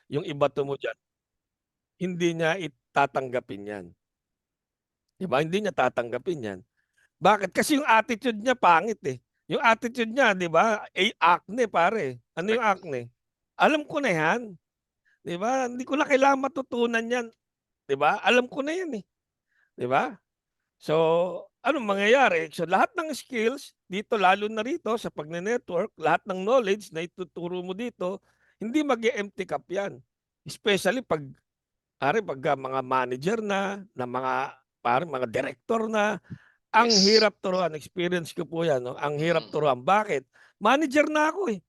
yung ibato mo diyan, hindi niya tatanggapin 'yan, 'di ba? Hindi niya tatanggapin 'yan. Bakit? Kasi yung attitude niya pangit, eh. Yung attitude niya 'di ba, acne pare. Ano yung Correct. acne? Alam ko na 'yan, 'di ba? Hindi ko na kailangang matutunan 'yan, 'di ba? Alam ko na 'yan, eh, 'di ba? So, anong mangyayari? So, lahat ng skills dito lalo na rito sa pagne-network, lahat ng knowledge na ituturo mo dito, hindi mag-e-empty cup 'yan. Especially 'pag pagka mga manager na, ng mga mga direktor na, ang Yes. hirap turuan. Experience ko po 'yan 'no, ang hirap Mm. turuan. Bakit? Manager na ako, eh,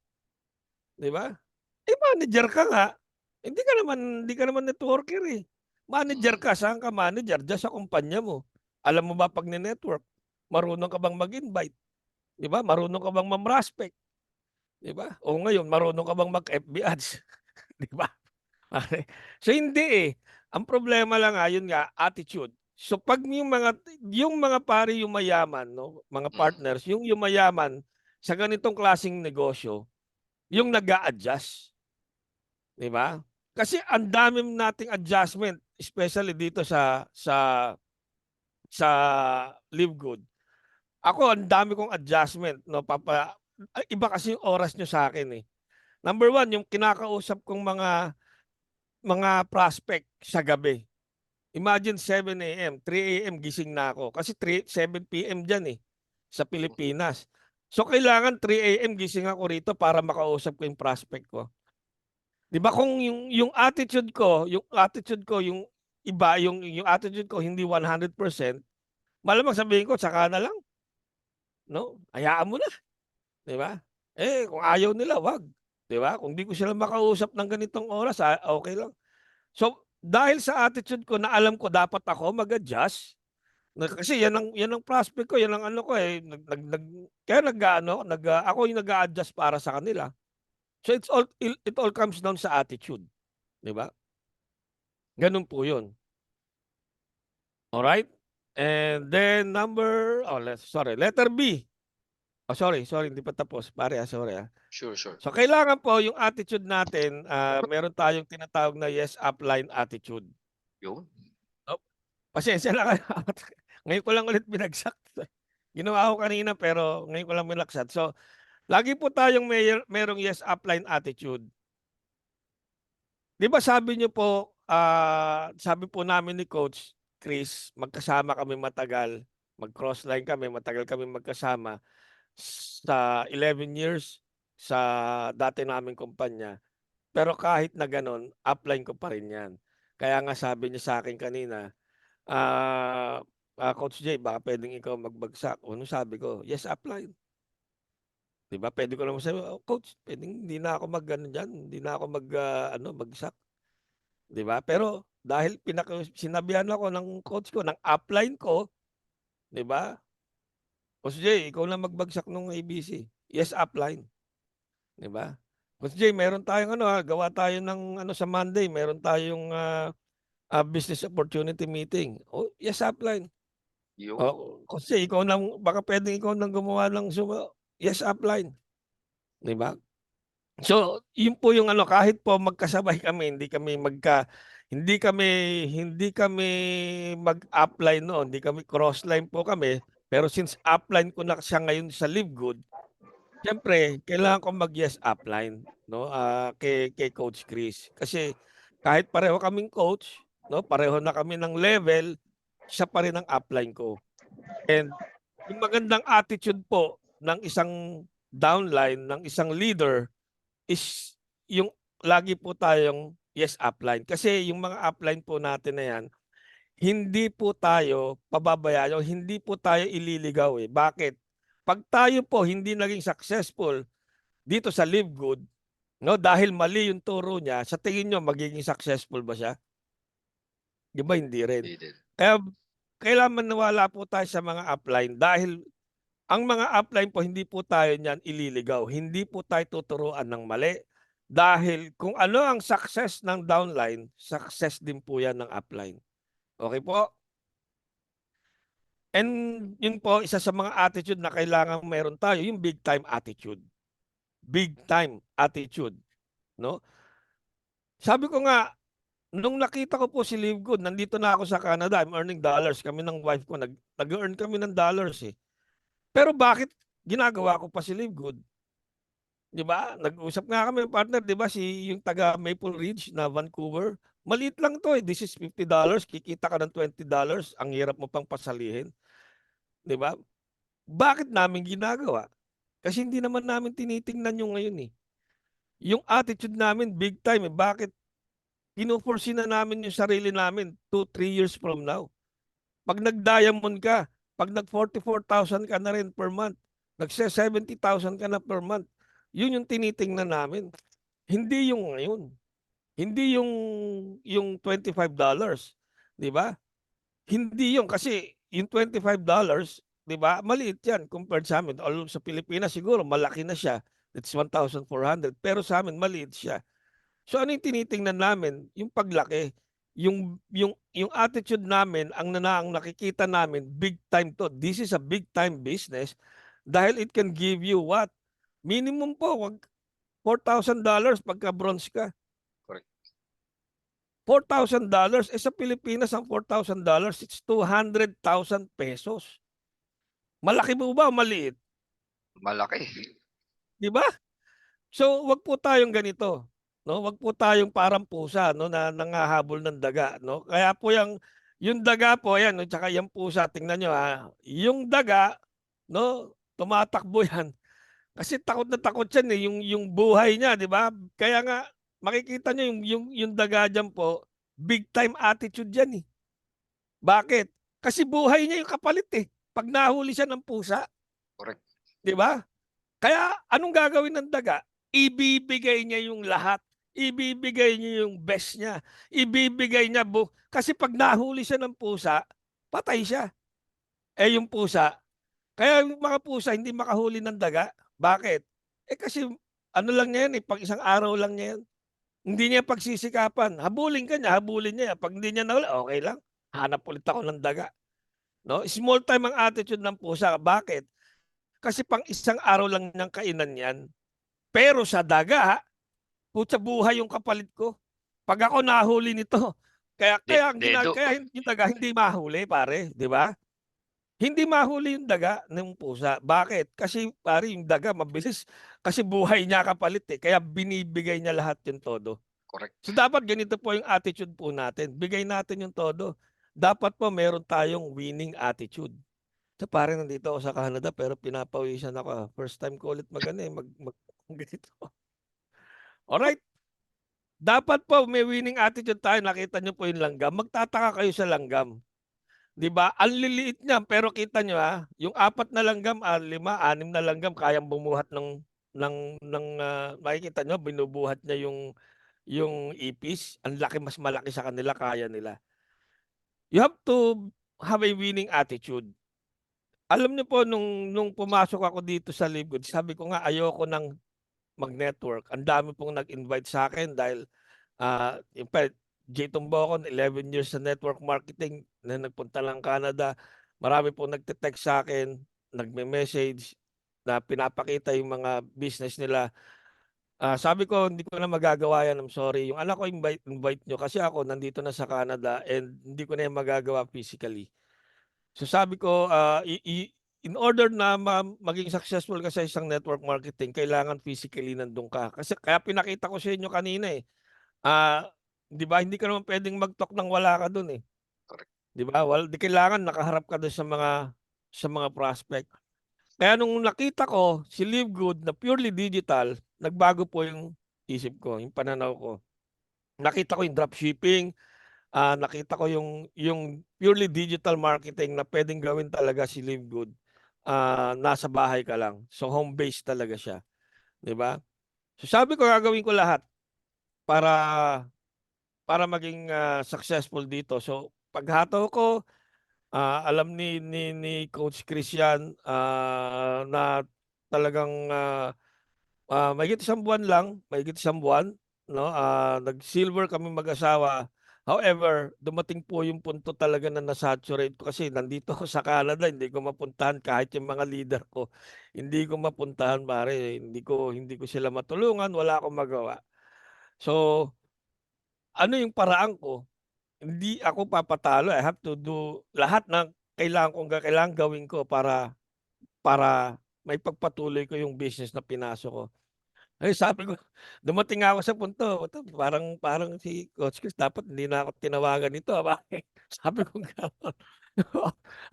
'di ba? Eh, manager ka nga, hindi ka naman networker, eh. Manager Mm. ka, saan ka manager? Diyan sa kumpanya mo. Alam mo ba pagne-network? Marunong ka bang mag-invite, 'di ba? Marunong ka bang ma-prospect, 'di ba? O ngayon marunong ka bang mag-FB ads, 'di ba? Pare, so hindi, eh. Ang problema lang nga, yun nga, attitude. So 'pag yung mga pare yung mayaman 'no, mga Mm. partners, yung mayaman sa ganitong klaseng negosyo, yung nag-a-adjust, 'di ba? Kasi ang dami nating adjustment, especially dito sa Live Good. Ako ang dami kong adjustment 'no, iba kasi yung oras niyo sa'kin, eh. Number one, yung kinakausap kong mga prospect sa gabi. Imagine 7 AM, 3 AM gising na ako kasi 7 PM diyan, eh, sa Mm. Pilipinas. So, kailangan 3 AM gising ako rito para makausap ko yung prospect ko. 'Di ba kung yung attitude ko yung iba, yung attitude ko hindi 100%, malamang sabihin ko tsaka na lang 'no, hayaan mo na, 'di ba? Eh, kung ayaw nila 'wag, 'di ba? Kung di ko sila makausap ng ganitong oras, okey lang. So, dahil sa attitude ko na alam ko dapat ako mag-adjust, kasi yan ang prospect ko, yan ang ano ko, eh, kaya ako yung nag-a-adjust para sa kanila. So, it all comes down sa attitude, 'di ba? Gano'n po 'yun, alright? And then letter B. Oh, sorry hindi pa tapos pare, sorry, Sure, sure. So, kailangan po yung attitude natin, meron tayong tinatawag na yes upline attitude. Yun. Oh, pasensya na kayo ngayon ko lang ulit binagsak. Ginawa ko kanina pero ngayon ko lang binagsak. So, lagi po tayong merong yes upline attitude. 'Di ba sabi po namin ni Coach Chris, magkasama kami matagal, mag-crossline kami, matagal kami magkasama sa 11 years sa dati naming kumpanya. Pero kahit na gano'n, upline ko pa rin 'yan. Kaya nga sabi niya sa'kin kanina, ah, "Coach Jay, baka puwedeng ikaw magbagsak." O anong sabi ko, "Yes, upline." 'Di ba puwede ko naman sabihin, "Oh, coach, puwedeng hindi na ako mag-ano diyan, hindi na ako bagsak." 'Di ba? Pero dahil sinabihan ako ng coach ko, ng upline ko, 'di ba? "Coach Jay, ikaw na magbagsak nung ABC." "Yes, upline." 'Di ba? "Coach Jay, meron tayong gawa tayo ng sa Monday, meron tayong, business opportunity meeting." "Oh, yes, upline." Yun. "Oh, Coach Jay, baka puwedeng ikaw ng gumawa ng "Yes, upline." 'Di ba? So, yun po yung kahit po magkasabay kami, hindi kami mag-upline noon, hindi kami crossline po kami. Pero since upline ko na siya ngayon sa Live Good, siyempre kailangan ko mag-yes upline 'no, kay Coach Chris. Kasi kahit pareho kaming coach 'no, pareho na kami ng level, siya pa rin ang upline ko. And yung magandang attitude po ng isang downline, ng isang leader is yung lagi po tayong yes upline. Kasi yung mga upline po natin na yan, hindi po tayo pababayaan o hindi po tayo ililigaw, eh. Bakit? 'Pag tayo po hindi naging successful dito sa Live Good 'no, dahil mali yung turo niya, sa tingin niyo magiging successful ba siya? 'Di ba hindi rin. Hindi din. Kaya kailangan maniwala po tayo sa mga upline dahil ang mga upline po hindi po tayo niyan ililigaw, hindi po tayo tuturuan ng mali. Dahil kung ano ang success ng downline, success din po 'yan ng upline. Okey po? And yun po isa sa mga attitude na kailangang meron tayo, yung big time attitude. Big time attitude 'no? Sabi ko nga, nung nakita ko po si Live Good, nandito na ako sa Canada, I'm earning dollars. Kami ng wife ko, nag-earn kami ng dollars eh. Pero bakit ginagawa ko pa si Live Good? 'Di ba? Nag-usap nga kami partner, 'di ba, si yung taga Maple Ridge na Vancouver. Maliit lang 'to eh. This is $50, kikita ka ng $20. Ang hirap mo pang pasalihin, 'di ba? Bakit namin ginagawa? Kasi hindi naman namin tinitingnan yung ngayon eh. Yung attitude namin big time eh. Bakit pino-foresee na namin yung sarili namin 2, 3 years from now? Pag nag-diamond ka, pag nag-44,000 ka na rin per month, nagse-70,000 ka na per month, yun yung tinitingnan namin. Hindi yung ngayon. Hindi yung $25, 'di ba? Hindi yun kasi yung $25, 'di ba? Maliit 'yan compared sa amin. Although sa Pilipinas siguro malaki na siya. It's 1,400 pero sa amin maliit siya. So ano yung tinitingnan namin? Yung paglaki. Yung attitude namin, ang nakikita namin, big time to. This is a big time business dahil it can give you what? Minimum po, wag $4,000 pagka bronze ka. Correct. $4,000 sa Pilipinas ang $4,000 it's 200,000 pesos. Malaki mo ba o maliit? Malaki. 'Di ba? So wag po tayong ganito, no? Wag po tayong parang pusa, no, na nangahabol ng daga, no? Kaya po yung daga po yan, no, tsaka yung pusa, tingnan niyo ha. Yung daga, no, tumatakbo yan. Kasi takot na takot yan eh, yung buhay niya, 'di ba? Kaya nga makikita niyo yung daga diyan po, big time attitude yan eh. Bakit? Kasi buhay niya yung kapalit eh. Pag nahuli siya ng pusa, Correct. 'di ba? Kaya anong gagawin ng daga? Ibibigay niya yung lahat. Ibibigay niya yung best niya. Ibibigay niya kasi pag nahuli siya ng pusa, patay siya. Eh yung pusa, kaya yung mga pusa hindi makahuli ng daga. Bakit? Eh kasi ano lang niya yan eh, pag isang araw lang niya yan. Hindi niya pagsisikapan. Habulin ka niya, habulin niya. Pag hindi niya nahuli, okay lang. Hanap ulit ako ng daga. No? Small time ang attitude ng pusa. Bakit? Kasi pang isang araw lang niyang kainan yan. Pero sa daga, putsa buhay yung kapalit ko. Pag ako nahuli nito, Dedo. kaya yung daga hindi mahuli, pare, di ba? Hindi mahuli yung daga ng pusa. Bakit? Kasi pare yung daga mabilis kasi buhay niya kapalit eh. Kaya binibigay niya lahat yung todo. Correct. So dapat ganito po yung attitude po natin. Bigay natin yung todo. Dapat po meron tayong winning attitude. So parang nandito ako sa Canada pero pinapawisan ako. First time ko ulit ganito. Alright. Dapat po may winning attitude tayo. Nakita nyo po yung langgam. Magtataka kayo sa langgam. 'Di ba? Ang liliit niya pero kita nyo ha, yung 4 na langgam, 5, 6 na langgam kayang bumuhat makikita nyo binubuhat niya yung ipis. Ang laki, mas malaki sa kanila, kaya nila. You have to have a winning attitude. Alam niyo po nung pumasok ako dito sa Live Good, sabi ko nga ayoko ng mag-network. Ang dami pong nag-invite sa akin dahil in fact, J. Tumbocon, 11 years sa network marketing na nagpunta lang Canada. Marami pong nagte-text sa akin, nagme-message na pinapakita yung mga business nila. Sabi ko, hindi ko na magagawa yan. I'm sorry. Yung anak ko, invite nyo kasi ako nandito na sa Canada and hindi ko na yung magagawa physically. So sabi ko, in order na maging successful ka sa isang network marketing, kailangan physically nandun ka. Kasi kaya pinakita ko sa inyo kanina eh. 'Di ba, hindi ka naman pwedeng mag-talk nang wala ka dun eh. Correct. 'Di ba? Di kailangan nakaharap ka dun sa mga prospect. Kaya nung nakita ko si Live Good na purely digital, nagbago po yung isip ko, yung pananaw ko. Nakita ko yung dropshipping, nakita ko yung purely digital marketing na pwedeng gawin talaga si Live Good. Nasa bahay ka lang. So home-based talaga siya, 'di ba? So sabi ko gagawin ko lahat para maging successful dito. So paghataw ko, alam ni Coach Christian na talagang mahigit isang buwan, no? Nag-silver kami mag-asawa. However, dumating po yung punto talaga na nasaturate ko kasi nandito ako sa Canada, hindi ko mapuntahan kahit yung mga leader ko. Hindi ko mapuntahan, pare. Hindi ko sila matulungan, wala akong magawa. So, ano yung paraan ko, hindi ako papatalo, I have to do lahat ng kailangan gawin ko para maipagpatuloy ko yung business na pinasok ko. Ay sabi ko, dumating nga ako sa punto, "Ito parang si Coach Chris dapat hindi na ako tinawagan nito, bakit?" Sabi ko gano'n.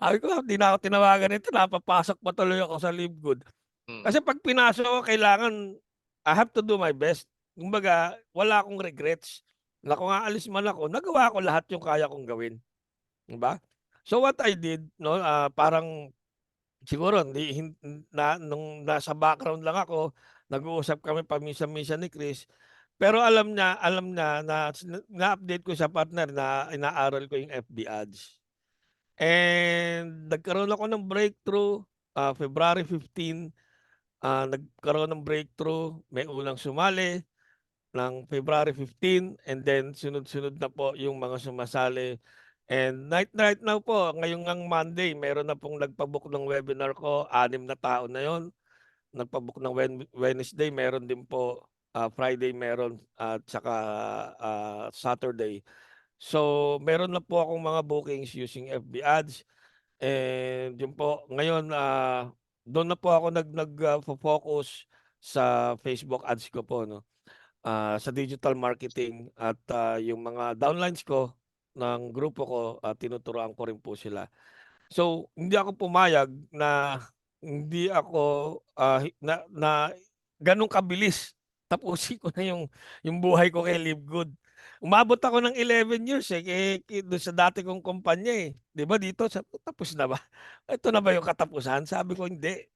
Sabi ko, "Hindi na ako tinawagan nito, napapasok pa tuloy ako sa Live Good." Mm. Kasi 'pag pinasok ko kailangan I have to do my best. Kumbaga wala akong regrets na kung aalis man ako, nagawa ko lahat yung kaya kong gawin, 'di ba? So what I did 'no, parang siguro hindi na nung nasa background lang ako, nag-uusap kami paminsan-minsan ni Chris, pero alam niya na-update ko sa partner na inaaral ko yung FB ads. And nagkaroon ako ng breakthrough, February 15, nagkaroon ng breakthrough, may unang sumali ng February 15, and then sunod-sunod na po yung mga sumasali. And right now po, ngayong ngang Monday meron na pong nagpa-book ng webinar ko, 6 na tao na yon. Nagpa-book ng Wednesday meron din po, Friday meron at saka, Saturday. So meron na po akong mga bookings using FB ads, and yun po ngayon, dun na po ako focus sa Facebook ads ko po 'no. Sa digital marketing at, yung mga downlines ko ng grupo ko, tinuturuan ko rin po sila. So, hindi ako pumayag na hindi ako, na gano'n kabilis tapusin ko na yung buhay ko kay Live Good. Umabot ako ng 11 years, do'n sa dati kong kumpanya, eh. 'Di ba dito sabi ko, "Tapos na ba? Ito na ba yung katapusan?" Sabi ko, "Hindi,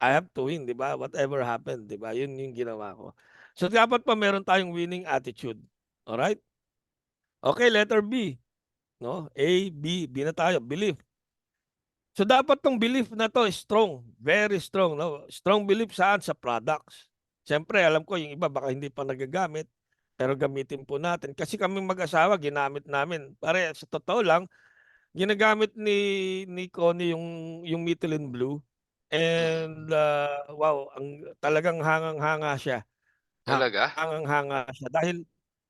I have to win." 'Di ba? Whatever happened, 'di ba? Yun yung ginawa ko. So, dapat pa meron tayong winning attitude, alright? Okay, letter B 'no, A, B na tayo, belief. So dapat 'tong belief na 'to strong, very strong 'no. Strong belief saan? Sa products. Siyempre alam ko yung iba baka hindi pa nagagamit, pero gamitin po natin. Kasi kaming mag-asawa ginamit namin. Pare sa totoo lang, ginagamit ni Connie yung Methylene Blue, Mm. and, wow, talagang hangang-hanga siya. Talaga? Hangang-hanga siya dahil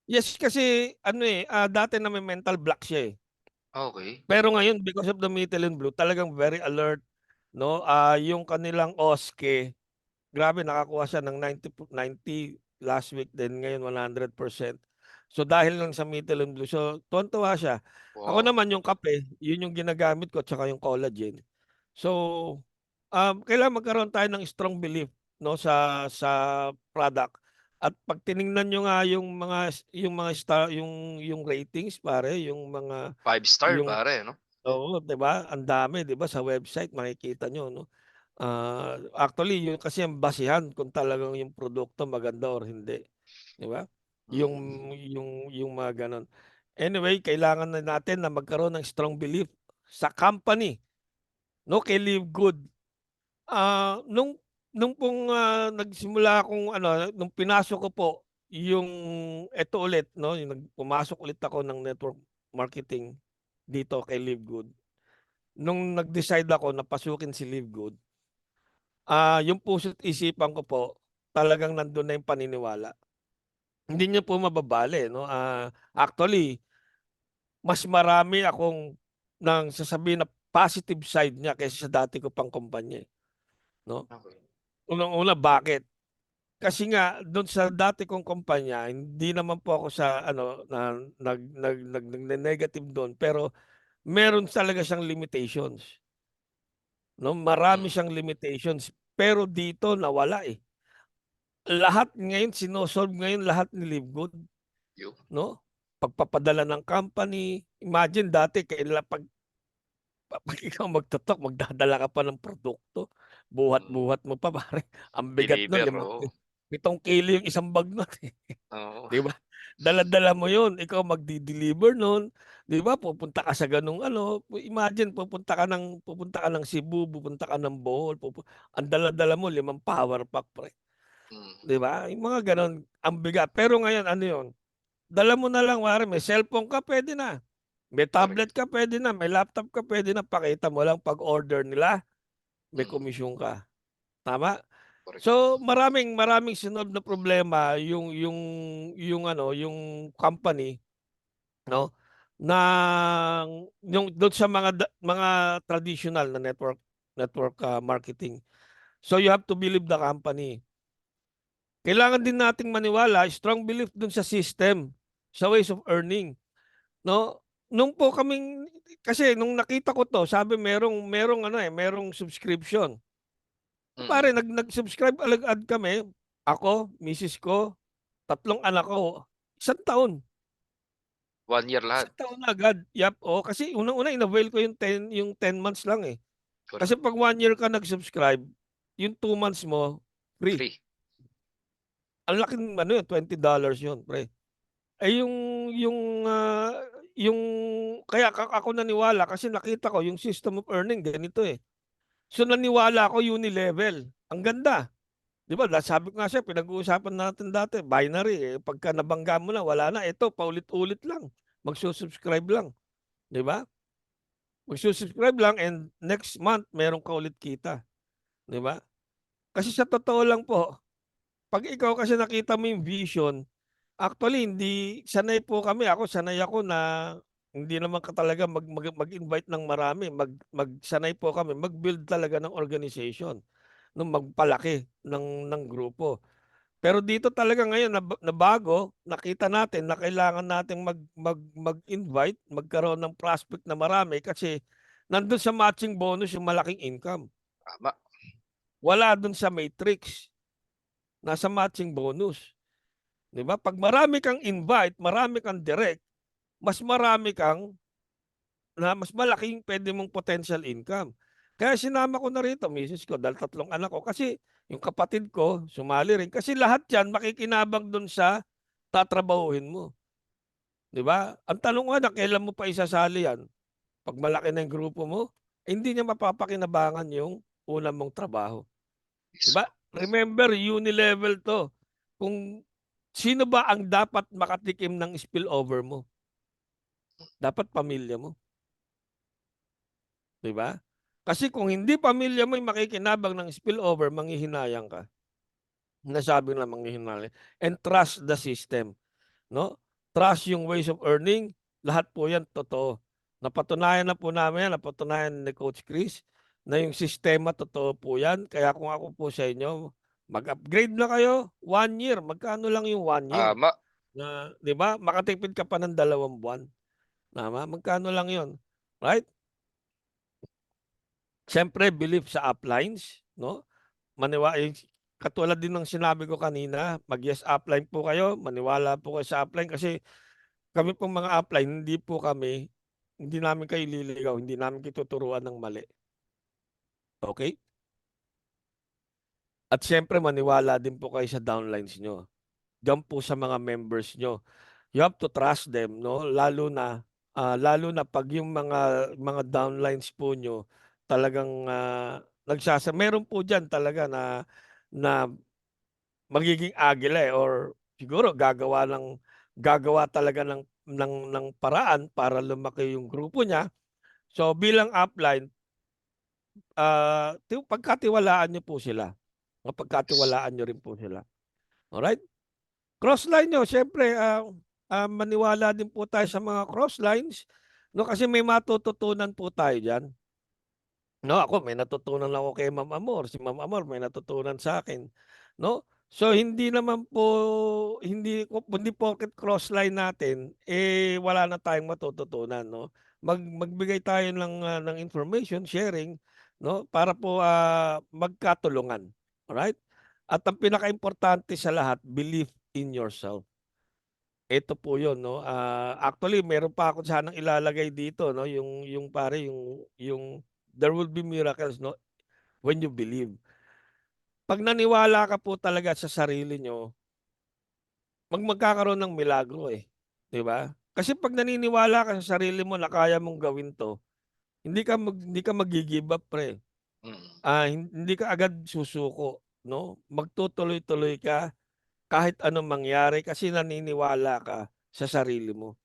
yes, kasi ano, dati na may mental block siya, eh. Okey. Pero ngayon because of the Methylene Blue talagang very alert 'no, yung kanilang OSCE, grabe nakakuha siya ng 90 last week, then ngayon 100%. So dahil lang sa Methylene Blue, so tuwang-tuwa siya. Ako Wow. naman yung kape, yun yung ginagamit ko tsaka yung collagen. So, kailangan magkaroon tayo ng strong belief 'no sa product, at 'pag tiningnan niyo nga yung ratings pare, yung mga 5 star yung pare 'no? oo, 'di ba? Ang dami, 'di ba, sa website makikita niyo 'no. Actually yun kasi ang basehan kung talagang yung produkto maganda or hindi, 'di ba? Yung Mm. yung mga gano'n. Anyway, kailangan na natin na magkaroon ng strong belief sa company 'no, kay Live Good. Nung pong, nagsimula akong ano, nung pinasok ko po yung eto ulit 'no, pumasok ulit ako ng network marketing dito kay Live Good. Nung nag-decide ako na pasukin si Live Good, yung puso't isipan ko po talagang nandun na yung paniniwala. Hindi niyo po mababali 'no, actually mas marami akong sasabihin na positive side niya kaysa sa dati ko pang kumpanya, eh, 'no. Okey. Unang-una bakit? Kasi nga dun sa dati kong kumpanya hindi naman po ako sa ano na nagne-negative dun, pero meron talaga siyang limitations 'no, marami Mm. siyang limitations. Pero dito nawala, eh. Lahat ngayon ngayon lahat ni Livegood Yu 'no, pagpapadala ng company. Imagine dati 'pag ikaw magto-talk magdadala ka pa ng produkto, Mm. buhat-buhat mo pa pare, ang bigat nun Deliver, oo. 7 kilo yung isang bag nun, eh. Oo. 'Di ba? Dala-dala mo yun, ikaw magde-deliver nun, 'di ba? Pupunta ka sa gano'ng ano, imagine pupunta ka ng Cebu, pupunta ka ng Bohol, ang dala-dala mo 5 power pack pre, Mm. 'di ba? Yung mga gano'n, ang bigat. Pero ngayon ano yun, dala mo na lang kunwari may cellphone ka puwede na, may tablet Korek. ka puwede na, may laptop ka puwede na, pakita mo lang 'pag order nila, may Mm. komisyon ka, tama? Korek. So, maraming maraming sinolve na problema yung ano, yung company. 'no, ng yung do'n sa mga traditional na network marketing. So you have to believe the company. Kailangan din nating maniwala, strong belief dun sa system, sa ways of earning, 'no? Nung po kaming kasi nung nakita ko 'to, sabi merong ano, merong subscription. Pare Mm. nag-subscribe agad kami, ako, misis ko, 3 anak ko, 1 taon. 1 year lahat. 1 taon na agad, oo. Kasi unang-una in-avail ko yung 10 months lang, eh. Kasi Correct. 'pag 1 year ka nag-subscribe, yung 2 months mo free. Free. Ang laking ano yun, $20 yun pre. Eh, yung kaya ako naniwala kasi nakita ko yung system of earning ganito, eh. So, naniwala ako uni-level, ang ganda. 'Di ba, sabi ko nga sa'yo pinag-uusapan natin dati binary, eh, pagka nabangga mo na wala na, ito paulit-ulit lang, magsu-subscribe lang, 'di ba? Magsu-subscribe lang and next month meron ka ulit kita, 'di ba? Kasi sa totoo lang po, 'pag ikaw kasi nakita mo yung vision. Actually, hindi sanay po kami, sanay ako na hindi naman ka talaga mag-invite ng marami, magsanay po kami, mag-build talaga ng organization, nung magpalaki ng grupo. Pero dito talaga ngayon na bago, nakita natin na kailangan nating mag-invite, magkaroon ng prospect na marami kasi nandun sa matching bonus yung malaking income. Tama. Wala dun sa matrix, nasa matching bonus. 'Di ba? 'Pag marami kang invite, marami kang direct, mas marami kang mas malaking puwede mong potential income. Kaya sinama ko na rito misis ko dahil 3 anak ko kasi yung kapatid ko sumali rin kasi lahat 'yan makikinabang dun sa tatrabahuhin mo, 'di ba? Ang tanong nga na kailan mo pa isasali 'yan, 'pag malaki na yung grupo mo, eh, hindi niya mapapakinabangan yung una mong trabaho, 'di ba? Mismo. Remember uni-level 'to, kung sino ba ang dapat makatikim ng spillover mo? Dapat pamilya mo, 'di ba? Kasi kung hindi pamilya mo yung makikinabang ng spillover, manghihinayang ka. Nasabi na manghihinayang and trust the system, 'no? Trust yung ways of earning, lahat po 'yan totoo. Napatunayan na po namin 'yan, napatunayan ni Coach Chris na yung sistema totoo po 'yan. Kaya kung ako po sa inyo, mag-upgrade na kayo, 1 year, magkano lang yung 1 year Tama. na 'di ba, makatipid ka pa ng 2 buwan, tama? Magkano lang 'yon, right? Siyempre believe sa uplines, 'no? Katulad din ng sinabi ko kanina, mag-yes upline po kayo, maniwala po kayo sa upline kasi kami pong mga upline hindi namin kayo ililigaw, hindi namin kayo tuturuan ng mali, okey? At siyempre maniwala din po kayo sa downlines niyo, diyan po sa mga members niyo. You have to trust them, 'no? Lalo na 'pag yung mga downlines po niyo talagang, meron po diyan talaga na magiging agila, or siguro gagawa talaga ng paraan para lumaki yung grupo niya. So, bilang upline, pagkatiwalaan niyo po sila, Yes. pagkatiwalaan niyo rin po sila, alright? Crossline niyo siyempre, maniwala din po tayo sa mga crosslines, 'no, kasi may matututunan po tayo diyan. 'No, ako may natutunan ako kay Ma'am Amor, si Ma'am Amor may natutunan sa'kin, 'no? So hindi porket crossline natin, eh, wala na tayong matututunan, 'no? Magbigay tayo ng information sharing, 'no, para po, magkatulungan, alright? At ang pinakaimportante sa lahat, believe in yourself. Ito po 'yun, 'no, actually meron pa ako sanang ilalagay dito, 'no, yung pare yung there will be miracles, 'no, when you believe. 'Pag naniwala ka po talaga sa sarili niyo, magkakaroon ng milagro, eh, 'di ba? Kasi 'pag naniniwala ka sa sarili mo na kaya mong gawin 'to, hindi ka maggi-give up pre. Mm. Hindi ka agad susuko, 'no? Magtutuloy-tuloy ka kahit anong mangyari kasi naniniwala ka sa sarili mo.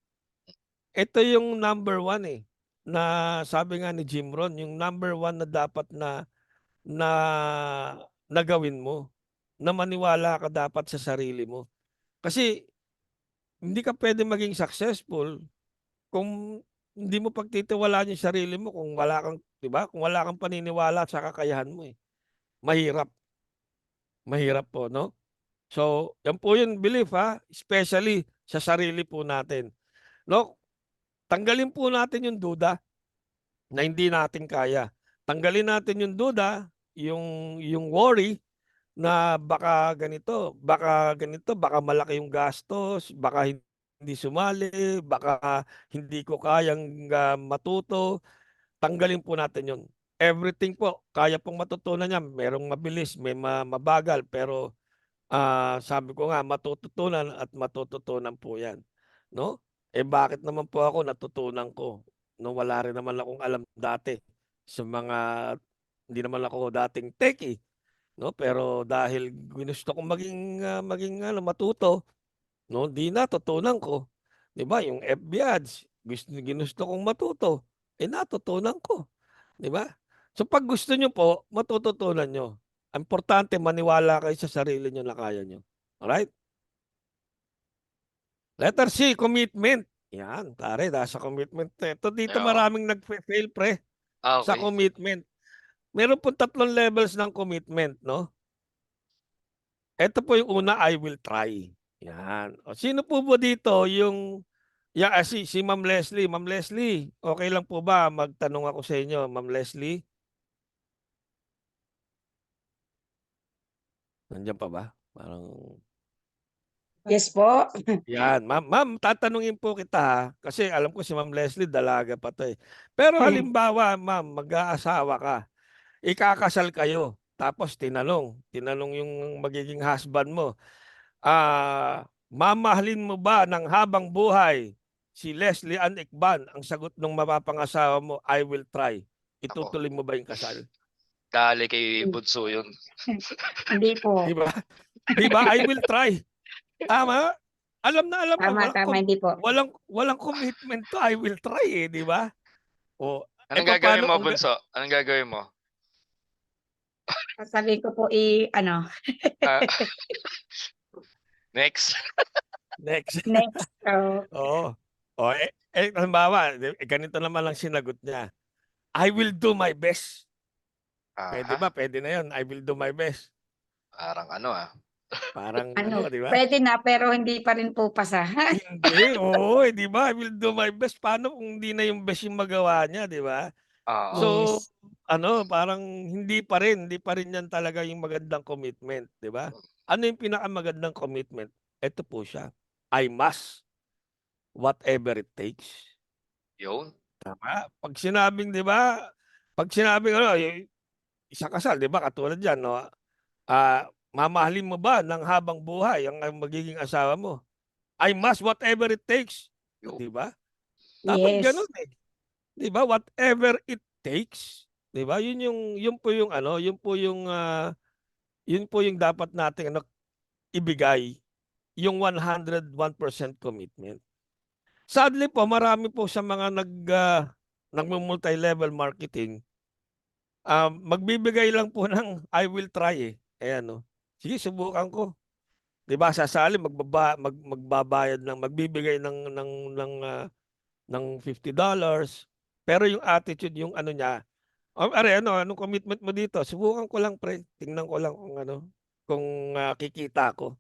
Ito yung number 1, eh, na sabi nga ni Jim Rohn, yung number 1 na dapat na na gawin mo, na maniwala ka dapat sa sarili mo. Kasi hindi ka puwedeng maging successful, kung hindi mo pagtitiwalaan yung sarili mo kung wala kang 'di ba, kung wala kang paniniwala sa kakayahan mo, eh. Mahirap, mahirap po 'no? So, yan po yung belief, especially sa sarili po natin, 'no? Tanggalin po natin yung duda na hindi natin kaya. Tanggalin natin yung duda, yung worry na baka ganito, baka malaki yung gastos, baka hindi sumali, baka hindi ko kayang, matuto. Tanggalin po natin yun. Everything po kaya pong matutunan yan, merong mabilis, may mabagal, pero sabi ko nga matututunan at matututunan po 'yan, 'no? Eh, bakit naman po ako natutunan ko, 'no, wala rin naman akong alam dati sa mga hindi naman ako dating techie, 'no? Pero dahil ginusto kong maging ano, matuto, 'no, 'di natutunan ko. 'Di ba yung FB Ads, ginusto kong matuto, eh, natutunan ko, 'di ba? So 'pag gusto niyo po, matututunan niyo. Ang importante maniwala kayo sa sarili niyo na kaya niyo. Alright? Letter C, commitment. Yan, pare nasa commitment na dito Oo. maraming nagfe-fail pre, sa Okey. commitment. Meron pong 3 levels ng commitment 'no. Eto po yung una, I will try. Yan. O sino po ba dito yung si Ma'am Leslie. Ma'am Leslie, okey lang po ba magtanong ako sa inyo, Ma'am Leslie? Nandiyan pa ba? Parang Yes po. yan, ma'am tatanungin po kita, kasi alam ko si Ma'am Leslie dalaga pa 'to, eh. Pero halimbawa ma'am, mag-aasawa ka, ikakasal kayo, tapos tinanong yung magiging husband mo, mamahalin mo ba ng habang buhay si Leslie Ann Ikban? Ang sagot nung mapapangasawa mo, "I will try." Naku, Itutuloy mo ba yung kasal? dali kay bunso yun. Hindi po. 'Di ba? 'Di ba, I will try. Tama? Alam na alam mo Tama, tama, hindi po. walang commitment to I will try, eh, 'di ba? Oh, eh, Anong gagawin papaano mo kung bunso? Anong gagawin mo? Sasabihin ko po ano, Ah, next. next? next. So, Oo. Oh, halimbawa, ganito naman ang sinagot niya, "I will do my best." Puwede Aha, ba? Puwede na 'yun, "I will do my best." parang ano, Parang ano, ano, 'di ba? puwede na pero hindi pa rin po pasa. Hindi, oo, eh, 'di ba? "I will do my best." Paano kung hindi na yung best yung magawa niya, 'di ba? oo. So, Yes. ano, parang hindi pa rin 'yan talaga yung magandang commitment, 'di ba? Ano yung pinakamagandang commitment? Eto po siya, I must, whatever it takes. Yun, Tama? 'Pag sinabing ano, sa kasal 'di ba katulad diyan 'no, mamahalin mo ba ng habang buhay ang magiging asawa mo? I must whatever it takes, yun. 'di ba? Dapat Yes. gano'n, eh, 'di ba? Whatever it takes, 'di ba? Yun po yung ano, yun po yung dapat nating ano, ibigay, yung 101% commitment. Sadly po marami po sa mga nagmu-multi-level marketing, magbibigay lang po ng I will try, eh. Ayan, oh, sige subukan ko. 'Di ba sasali magbabayad magbibigay ng $50, pero yung attitude yung ano niya, "Are ano, anong commitment mo dito?" "Subukan ko lang pre, tingnan ko lang kung ano, kung, kikita ako."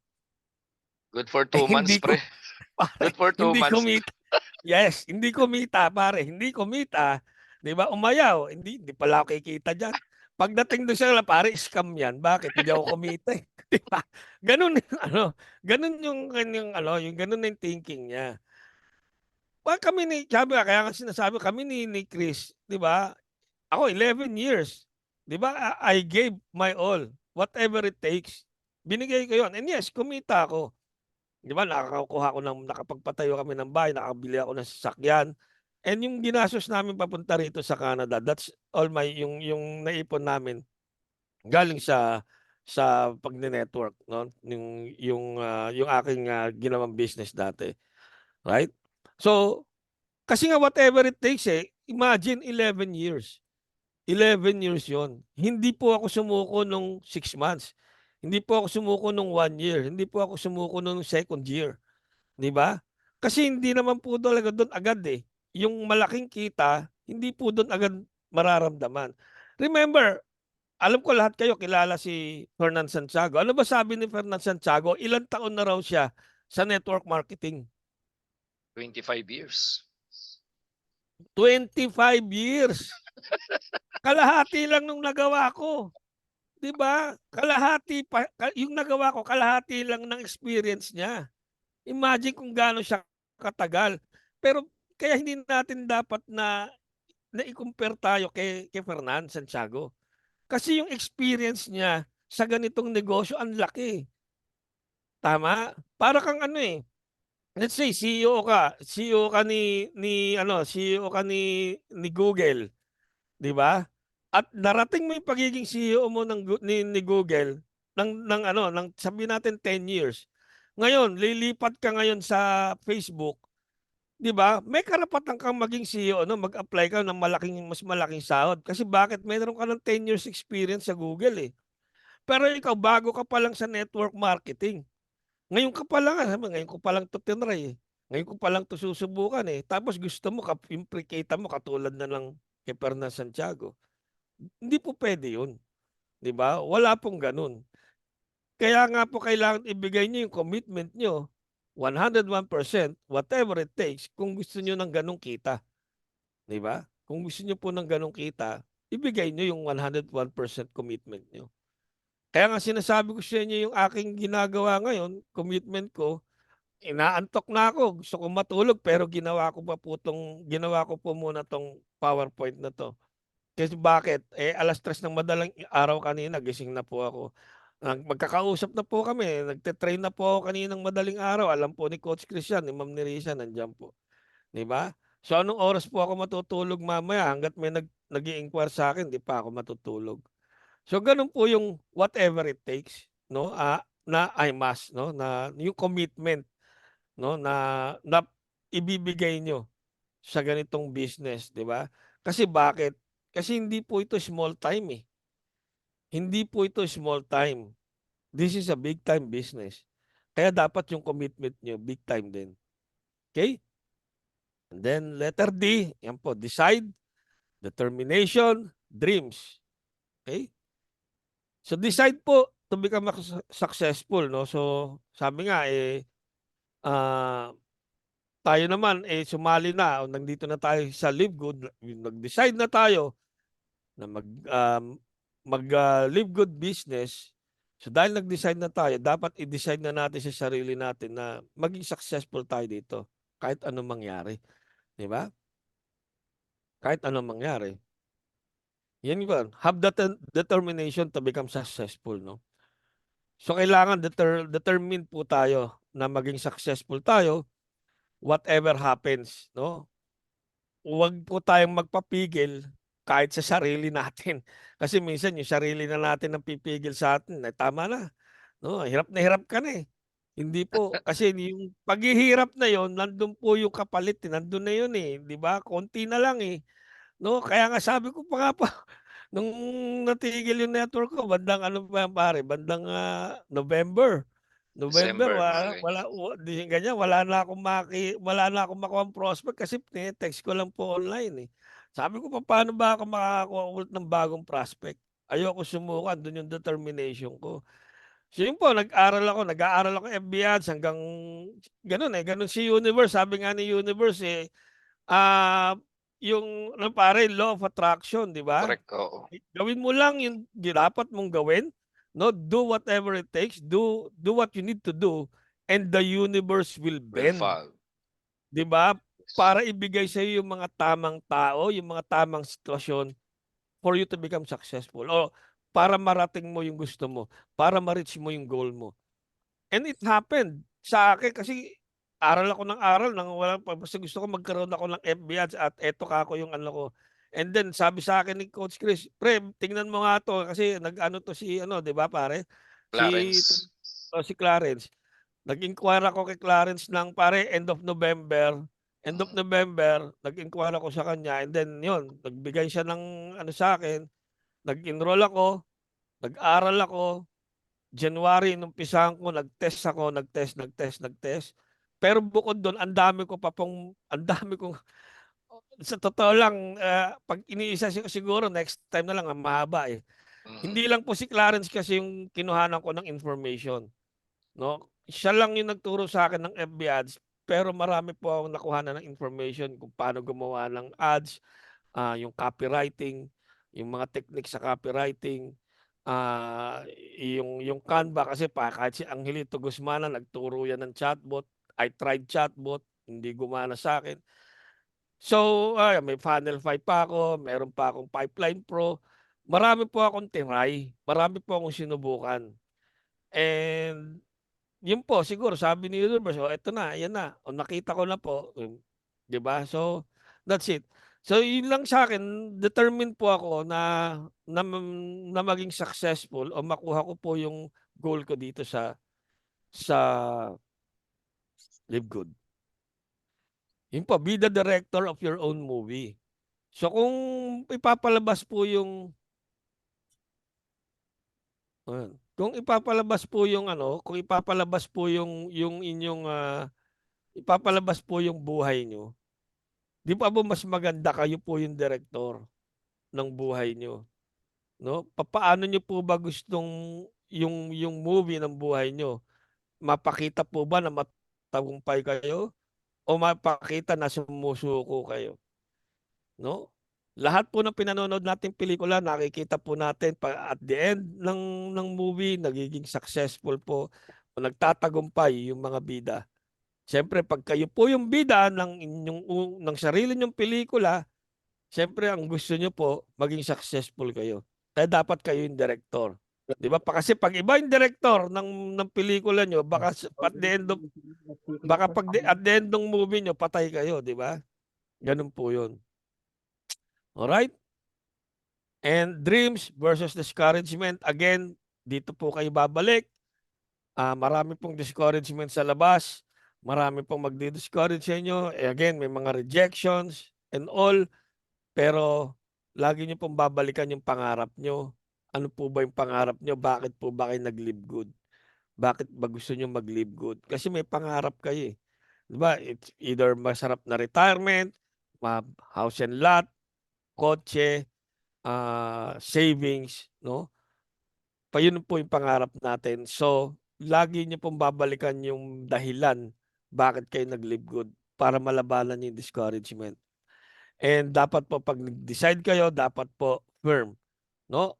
Good for Eh, 2 months pre. pare, Good for 2 hindi months. kumita. Yes, hindi kumita pare, hindi kumita, 'di ba, umayaw, hindi pala ako kikita diyan. Pagdating dun sa kanila, "Pare scam 'yan, bakit hindi ako kumita, eh." 'Di ba? Gano'n yung ano, gano'n yung kanyang ano, yung gano'n na yung thinking niya. Kami ni sabi nga, kaya nga sinasabi kami ni Chris, 'di ba, ako 11 years, 'di ba, I gave my all, whatever it takes. Binigay ko 'yun and yes, kumita ako. 'Di ba nakapagpatayo kami ng bahay, nakabili ako ng sasakyan, and yung ginastos namin papunta rito sa Canada, that's all yung naipon namin galing sa pagne-network 'no, yung aking, ginawang business dati, right? So, kasi nga whatever it takes, eh, imagine 11 years. 11 years 'yun. Hindi po ako sumuko nung 6 months, hindi po ako sumuko nung 1 year, hindi po ako sumuko nung second year. 'Di ba? Kasi hindi naman po talaga dun agad, eh. yung malaking kita, hindi po doon agad mararamdaman. Remember, alam ko lahat kayo kilala si Fernan Santiago. Ano ba sabi ni Fernan Santiago? Ilang taon na raw siya sa network marketing? 25 years. 25 years. Kalahati lang nung nagawa ko. 'Di ba? Kalahati pa yung nagawa ko, kalahati lang ng experience niya. Imagine kung gaano siya katagal. Pero kaya hindi natin dapat na i-compare tayo kay Fernan Santiago. Kasi yung experience niya sa ganitong negosyo ang laki. Tama? Para kang ano eh. Let's say CEO ka CEO ka ni Google, 'di ba? At narating mo yung pagiging CEO mo ni Google ng sabihin natin 10 years. Ngayon, lilipat ka ngayon sa Facebook, 'di ba? May karapatan kang maging CEO no, mag-apply ka ng mas malaking sahod. Kasi bakit? Meron ka ng 10 years experience sa Google eh. Pero ikaw bago ka pa lang sa network marketing. Ngayon ka pa lang, sabi, ngayon ko pa lang 'to tinry eh. Ngayon ko pa lang 'to susubukan eh. Tapos gusto mo yung kita mo katulad na lang kay Fernan Santiago. Hindi po pwede 'yun, 'di ba? Wala pong gano'n. Kaya nga po kailangan ibigay niyo yung commitment niyo, 101% whatever it takes kung gusto niyo ng gano'ng kita, 'di ba? Kung gusto niyo po ng gano'ng kita, ibigay niyo yung 101% commitment niyo. Kaya nga sinasabi ko sa inyo yung aking ginagawa ngayon, commitment ko, inaantok na ako, gusto kong matulog pero ginawa ko po muna 'tong PowerPoint na 'to. Kasi bakit? Eh, 3:00 ng madaling araw kanina gising na po ako. Magkakausap na po kami, nagte-train na po ako kaninang madaling araw. Alam po ni Coach Christian, ni Ma'am Nerissa nandiyan po, 'di ba? So anong oras po ako matutulog mamaya hangga't may nag-i-inquire sa'kin, 'di pa ako matutulog. So gano'n po yung whatever it takes, no, na I must, no, na yung commitment, no, na ibibigay nyo sa ganitong business, 'di ba? Kasi bakit? Kasi hindi po ito small time eh. Hindi po ito small time. This is a big time business. Kaya dapat yung commitment nyo big time din. Okay? And then letter D, yan po, decide, determination, dreams. Okay? So decide po to become successful, no? So sabi nga eh tayo naman eh sumali na o nandito na tayo sa Live Good, nag-decide na tayo na Live Good business. So dahil nag-decide na tayo, dapat i-decide na natin sa sarili natin na maging successful tayo dito kahit anong mangyari, 'di ba? Kahit anong mangyari. Yan yun. Have that determination to become successful, no? So kailangan determined po tayo na maging successful tayo whatever happens, no? Huwag po tayong magpapigil kahit sa sarili natin. Kasi minsan yung sarili na natin ang pipigil sa atin, eh, tama na, no? Hirap na hirap ka na eh. Hindi po, kasi yung paghihirap na yon, nandun po yung kapalit, eh, nandun na yun eh, 'di ba? Konti na lang eh, no? Kaya nga sabi ko pa nga po, nung natigil yung network ko, bandang ano pa yan pare, bandang November. November, December, mga wala, ganyan. di ganyan, wala na akong makuhang prospect kasi text ko lang po online eh. Sabi ko, paano ba ako makakakuha ulit ng bagong prospect? Ayoko sumukan, doon yung determination ko. So yun po, nag-aaral ako FB Ads hanggang ganun eh, ganun si Universe. Sabi nga ni Universe eh, ah, yung ano pare, law of attraction, di ba? Correct, oo. Gawin mo lang yung dapat mong gawin, no? Do whatever it takes, do what you need to do, and the universe will Will bend, fall. 'di ba? Para ibigay sa iyo yung mga tamang tao, yung mga tamang sitwasyon for you to become successful o para marating mo yung gusto mo, para ma-reach mo yung goal mo. And it happened sa akin kasi aral ako ng aral nang walang basta gusto ko magkaroon ako ng FB Ads at eto kako yung ano ko. And then sabi sa akin ni Coach Chris, "Pre, tingnan mo nga 'to kasi nag-ano 'to si ano, 'di ba pare, si Clarence. si Clarence." Nag-inquire ako kay Clarence ng pare end of November. End of Mm. November, nag-inquire ako sa kanya and then yun, nagbigay siya ng ano sa akin, nag-enroll ako, nag-aral ako. January inumpisahan ko, nag-test ako, nag-test. Pero bukod dun ang dami kong Sa totoo lang, 'pag iniisa siguro next time na lang, mahaba, eh. Mhm. Hindi lang po si Clarence kasi yung kinuhanan ko ng information, 'no? Siya lang yung nagturo sa'kin ng FB Ads, pero marami po akong nakuhanan ng information kung paano gumawa ng ads, yung copywriting, yung mga technique sa copywriting, ah, yung Canva kasi kahit si Angelito Guzmana nagturo yan ng chatbot. I tried chatbot, hindi gumana sa'kin. So, may Funnelfy pa ako, meron pa akong Pipeline Pro. Marami po akong tinry, marami po akong sinubukan. And yun po siguro sabi ni universe, "Oh, eto na, ayan na, o nakita ko na po." 'Di ba? So, that's it. So, yun lang sa'kin, determined po ako na maging successful o makuha ko po yung goal ko dito sa Live Good. Yun po, be the director of your own movie. So, kung ipapalabas po yung kung ipapalabas po yung ano, kung ipapalabas po yung inyong, ipapalabas po yung buhay niyo, 'di ba po mas maganda kayo po yung direktor ng buhay niyo, 'no? Papaano niyo po ba gustong yung movie ng buhay niyo, mapakita po ba na matagumpay kayo o mapakita na sumusuko kayo, 'no? Lahat po ng pinanonood nating pelikula nakikita po natin at the end ng movie nagiging successful po o nagtatagumpay yung mga bida. Siyempre 'pag kayo po yung bida ng sarili niyong pelikula, siyempre ang gusto niyo po maging successful kayo. Kaya dapat kayo yung direktor, 'di ba? Kasi 'pag iba yung direktor ng pelikula niyo baka at the end ng movie niyo patay kayo, 'di ba? Gano'n po 'yun. Alright? And dreams versus discouragement, again, dito po kayo babalik. Marami pong discouragement sa labas, marami pong magdi-discourage sa inyo. Again, may mga rejections and all, pero lagi niyo pong babalikan yung pangarap niyo. Ano po ba yung pangarap niyo? Bakit po ba kayo nag-live good? Bakit ba gusto niyo mag-live good? Kasi may pangarap kayo, eh. 'Di ba? It's either masarap na retirement, house and lot, kotse, savings, 'no? Yun po yung pangarap natin. So, lagi niyo pong babalikan yung dahilan bakit kayo nag-live good para malabanan yung discouragement. And dapat po 'pag nag-decide kayo, dapat po firm, 'no?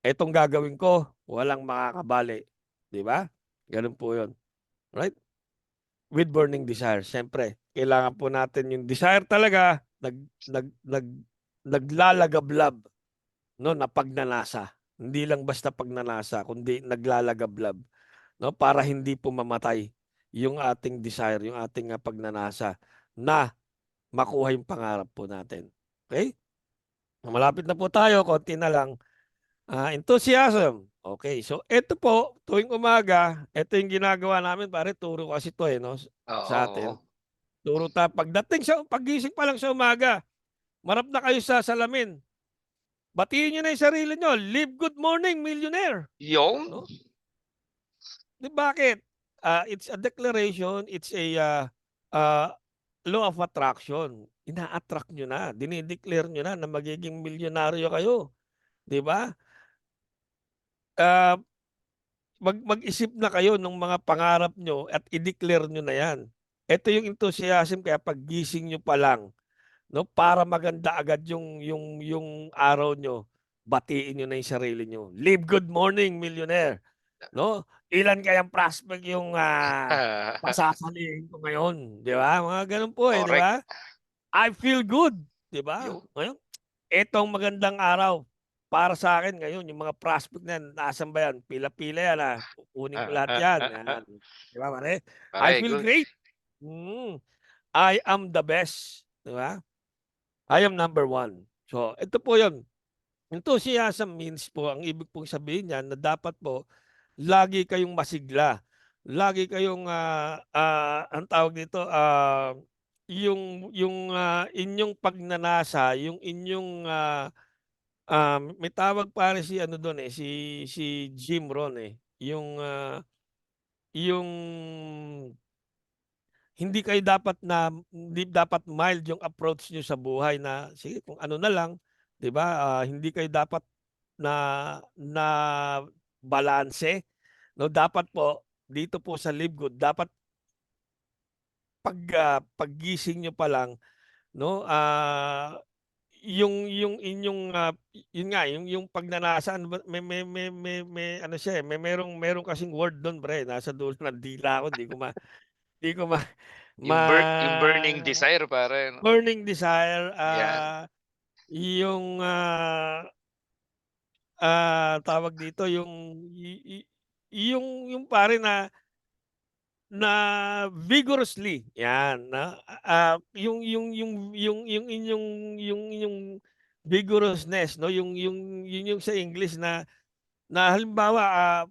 Etong gagawin ko, walang makakabali, 'di ba? Gano'n po 'yun, right? With burning desire, siyempre kailangan po natin yung desire talaga naglalagablab, 'no, na pagnanasa. Hindi lang basta pagnanasa kundi naglalagablab, 'no, para hindi po mamatay yung ating desire, yung ating, pagnanasa na makuha yung pangarap po natin. Okay. Malapit na po tayo, konti na lang. Enthusiasm, okay. So eto po, tuwing umaga, eto yung ginagawa namin, pare turo kasi 'to, eh, 'no, Oo, sa oo. atin. Turo paggising pa lang sa umaga, marap na kayo sa salamin, batiin niyo na yung sarili niyo, "Live good morning, millionaire." Yung? 'No? Bakit? It's a declaration, it's a, uh, law of attraction. Ina-attract niyo na, dine-declare niyo na magiging milyonaryo kayo, 'di ba? Ah, mag-isip na kayo ng mga pangarap niyo at i-declare niyo na 'yan. Ito yung enthusiasm kaya paggising niyo pa lang, 'no, para maganda agad yung araw niyo, batiin niyo na yung sarili niyo. "Live good morning, millionaire." 'No? Ilan kayang prospect yung, pasasalihin ko ngayon, 'di ba? Mga gano'n po, eh, 'di Correct. ba? I feel good, 'di ba? Yung? Ngayon, etong magandang araw para sa'kin ngayon yung mga prospect na yan, nasaan ba yan? Pila-pila yan, kukunin ko lahat yan, yan. 'Di ba pare? I Correct, feel good. great. Mm. I am the best, 'di ba? I am number one. So, ito po yun. Enthusiasm means po, ang ibig pong sabihin niyan na dapat po lagi kayong masigla. Lagi kayong, anong tawag dito, inyong pagnanasa, yung inyong, may tawag pare si ano dun, eh, si Jim Rohn, eh, yung hindi dapat mild yung approach niyo sa buhay na sige kung ano na lang, 'di ba? Hindi kayo dapat na na balanse, no? Dapat po dito po sa Live Good, dapat paggising niyo pa lang, no? Yung inyong yun nga yung pagnanasa ano ba, may ano siya meron kasing word doon pre nasa dulo ng dila ko hindi ko Yung burning ma desire pare, no? burning desire, Yan. yung, tawag dito, yung pare na vigorously, 'yan, yung inyong vigorousness, 'no, yun yung sa English na halimbawa,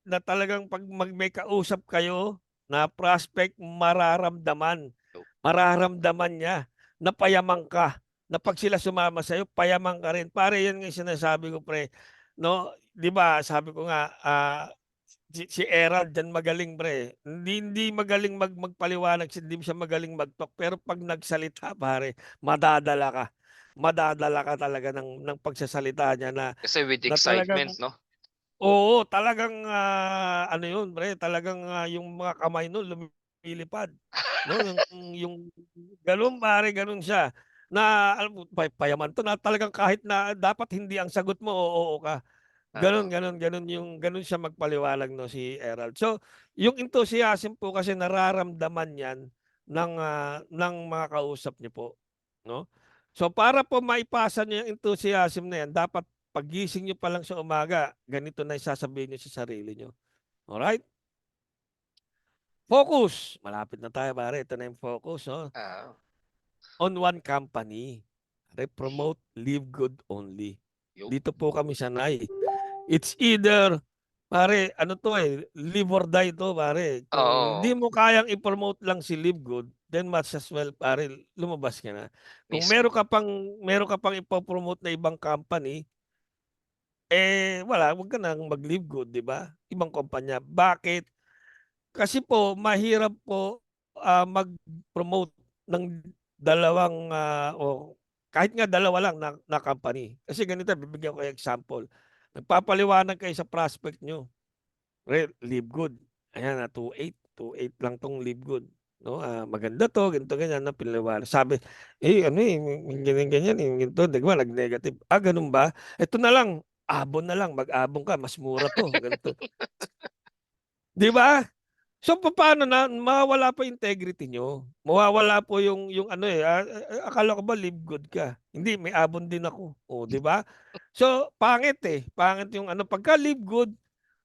na talagang 'pag may kausap kayo na prospect mararamdaman niya na payaman ka, na 'pag sila sumama sa'yo payaman ka rin. Pare yan nga yung sinasabi ko pre, 'no, 'di ba sabi ko nga, si Erald diyan magaling pre, hindi magaling magpaliwanag, hindi siya magaling mag-talk, pero 'pag nagsalita pare madadala ka. Madadala ka talaga ng pagsasalita niya Kasi with na talagang excitement, no? oo, talagang, ano yun pre, talagang, yung mga kamay nun lumilipad, 'no, yung gano'n pare, gano'n siya. Na alam mo payaman 'to na talagang kahit na dapat hindi ang sagot mo oo ka. Gano'n, Oo. gano'n, gano'n siya magpaliwanag 'no, si Erald. So, yung enthusiasm po kasi nararamdaman 'yan ng mga kausap niyo po, 'no? So, para po maipasa niyo yung enthusiasm na 'yan dapat paggising niyo pa lang sa umaga, ganito na yung sasabihin niyo sa sarili niyo, alright? Focus, malapit na tayo pare, ito na yung focus, 'no, Ah, on one company. Promote Live Good only. yung Dito po kami sanay. It's either pare ano 'to, live or die 'to pare. Kung hindi oo, mo kayang i-promote lang si Live Good, then much as well pare lumabas ka na. Kung mismo. meron ka pang ipo-promote na ibang company, wala, wag ka ng mag-Live Good, 'di ba? Ibang kumpanya. Bakit? Kasi po mahirap po, mag-promote ng dalawang, o kahit nga dalawa lang na company. Kasi ganito, bibigyan ko kayo example. Nagpapaliwanag kayo sa prospect niyo. Live Good. Ayan, 2.8 lang 'tong Live Good, 'no, maganda 'to, ganito, ganyan, 'no, pinaliwanag. Sabi, ano, may ganyan, ganyan, ganito, 'di ba, nag-negative. Gano'n ba? Eto na lang, Abon na lang, mag-Abon ka, mas mura 'to, ganito. 'Di ba? So, papaano na mawawala pa integrity niyo, mawawala po yung ano, akala ko ba Live Good ka, hindi may Abon din ako, oh, 'di ba? So, pangit, pangit yung ano pagka Live Good,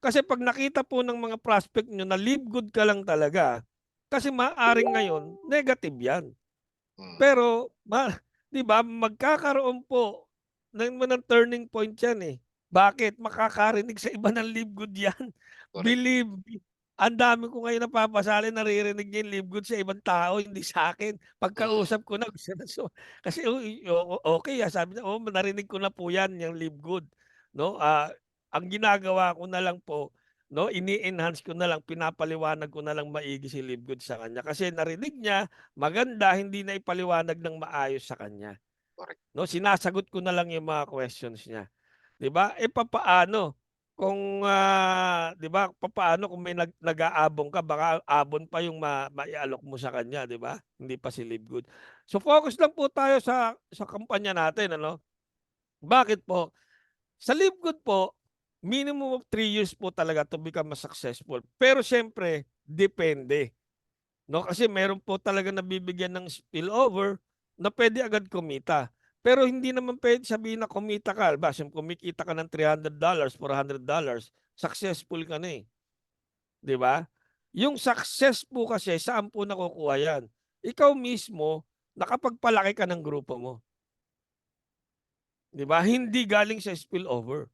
kasi 'pag nakita po ng mga prospect niyo na Live Good ka lang talaga, kasi maaaring ngayon negative 'yan. Hmm, Pero 'di ba magkakaroon po ng turning point 'yan, Bakit? Makakarinig sa iba ng Live Good 'yan. correct. Believe me, ang dami ko ngayon napapasali naririnig niya yung Live Good sa ibang tao, hindi sa'kin. Mm, Pagkausap ko na gusto na kasi uy, okey, sabi niya, "Oo, narinig ko na po 'yan, yang Live Good." 'No, ang ginagawa ko na lang po, 'no, ini-enhance ko na lang, pinapaliwanag ko na lang maigi si Live Good sa kanya kasi narinig niya maganda, hindi na ipaliwanag ng maayos sa kanya, correct. 'no, sinasagot ko na lang yung mga questions niya, 'di ba? Papaano kung, 'di ba, papaano kung may nag-aabon ka baka abon pa yung maialok mo sa kanya, 'di ba? Hindi pa si Live Good. So, focus lang po tayo sa kumpanya natin ano. Bakit po? Sa Live Good po, minimum of 3 years po talaga to become successful. Pero siyempre depende. 'No, kasi meron po talagang nabibigyan ng spillover na puwede agad kumita. Pero hindi naman puwede sabihin na kumita ka, halimbawa kumikita ka ng $300, $400, successful ka na, 'di ba? Yung success po kasi saan po nakukuha 'yan? Ikaw mismo nakapagpalaki ka ng grupo mo, 'di ba? Hindi galing sa spillover.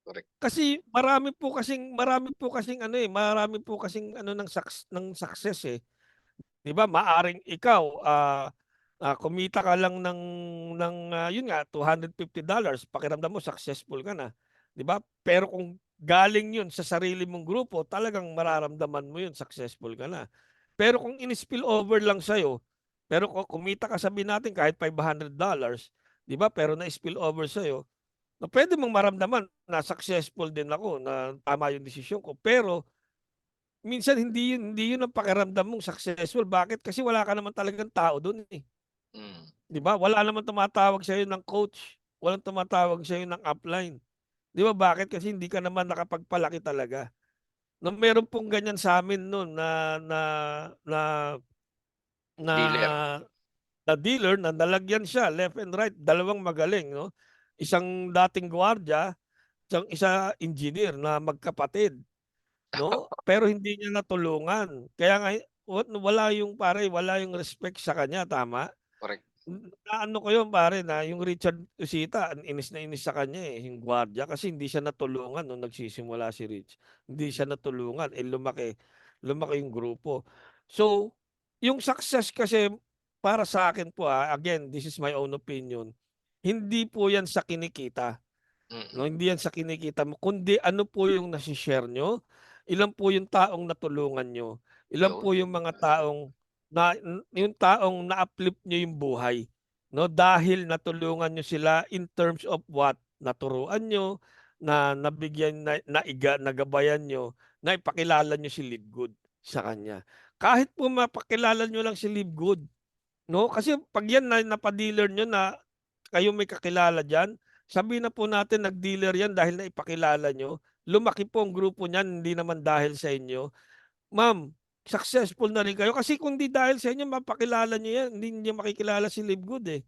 Correct. Kasi marami po kasing ano ng success, 'Di ba maaring ikaw, kumita ka lang yun nga $250 pakiramdam mo successful ka na, 'di ba? Pero kung galing yun sa sarili mong grupo talagang mararamdaman mo yun successful ka na. Pero kung in-spill over lang sa'yo, pero kumita ka sabihin natin kahit $500, 'di ba? Pero na-spill over sa'yo, na pwede mong maramdaman na successful din ako, na tama yung desisyon ko. Pero minsan hindi yun ang pakiramdam mong successful. Bakit? Kasi wala ka naman talagang tao dun, eh. Mm. 'Di ba? Wala naman tumatawag sa'yo ng coach, walang tumatawag sa'yo ng upline. 'Di ba bakit? Kasi hindi ka naman nakapagpalaki talaga. Na meron pong ganyan sa'min nun na na na Dealer. na dealer na nalagyan siya left and right, dalawang magaling, 'no? Isang dating gwardiya, isa engineer na magkapatid, 'no? Pero hindi niya natulungan. Kaya nga wala yung respect sa kanya, tama? Correct. Naano ko yun pare, na yung Richard Usita inis na inis sa kanya, eh, yung gwardiya kasi hindi siya natulungan nung nagsisimula si Rich. Hindi siya natulungan, eh, lumaki yung grupo. So, yung success kasi para sa akin po, again, this is my own opinion, hindi po yan sa kinikita. No, Mm. hindi yan sa kinikita mo, kundi ano po yung nasi-share nyo, ilan po yung taong natulungan nyo, ilan Yun. po yung mga taong yung taong na-uplift nyo yung buhay, no? Dahil natulungan nyo sila in terms of what? Naturuan nyo, na nabigyan, nagabayan nyo, na ipakilala nyo si Livegood sa kanya. Kahit po mapakilala nyo lang si Livegood, no? Kasi pag yan na napadealer nyo na kayo may kakilala diyan, sabihin na po natin nag-dealer yan dahil naipakilala nyo, lumaki po ang grupo niyan hindi naman dahil sa inyo. Ma'am, successful na rin kayo kasi kung di dahil sa inyo mapakilala niyo yan, hindi niyo makikilala si Livegood, eh.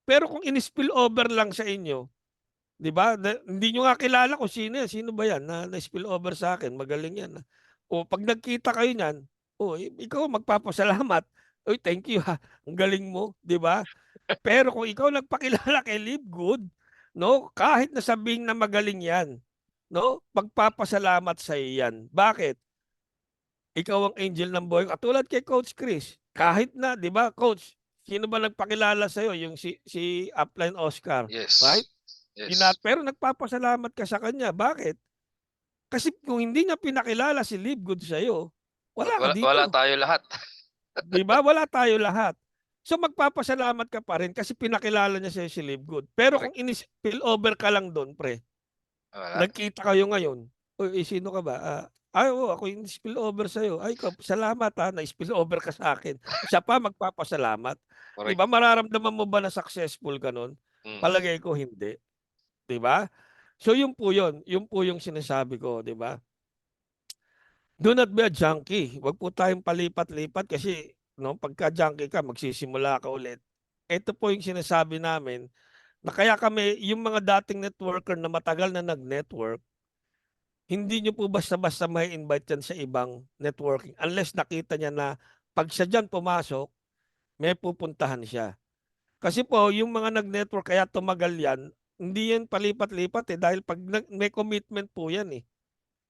Pero kung in-spill over lang sa inyo, 'di ba? Hindi niyo nga kilala kung sino yan, sino ba yan na-spill over sa akin, magaling yan. O pag nagkita kayo niyan, ikaw magpapasalamat. Uy, thank you ha. Ang galing mo, 'di ba? Pero kung ikaw nagpakilala kay Livegood, 'no, kahit na sabihin na magaling 'yan, 'no, magpapasalamat sa iyan. Bakit? Ikaw ang angel ng buhay ko. Katulad kay Coach Chris, kahit na, 'di ba, Coach, sino ba nagpakilala sa yung si Upline Oscar, right? Yes. Yes. Pero nagpapasalamat ka sa kanya. Bakit? Kasi kung hindi niya pinakilala si Livegood sa'yo, wala ka Wala dito. tayo lahat. 'Di ba? Wala tayo lahat. So magpapasalamat ka pa rin kasi pinakilala niya sa'yo si Livegood. Pero kung Correct. spill over ka lang do'n, pre, Wala. nagkita kayo ngayon, "Uy, sino ka ba?" Oo, ako yung spill over sa'yo." "Ay, salamat, na-spill over ka sa akin." Siya pa magpapasalamat. 'Di Correct. ba mararamdaman mo ba na successful ka nun? Mm. Palagay ko hindi, 'di ba? So yun po yun, yun po yung sinasabi ko, 'di ba? Do not be a junkie. Wag po tayong palipat-lipat kasi, 'no, pagka junkie ka magsisimula ka ulit. Ito po yung sinasabi namin na kaya kami yung mga dating networker na matagal na nag-network, hindi niyo po basta-basta mai-invite yan sa ibang networking unless nakita niya na 'pag siya diyan pumasok, may pupuntahan siya. Kasi po yung mga nag-network kaya tumagal yan, hindi yan palipat-lipat, eh, dahil 'pag may commitment po yan, eh.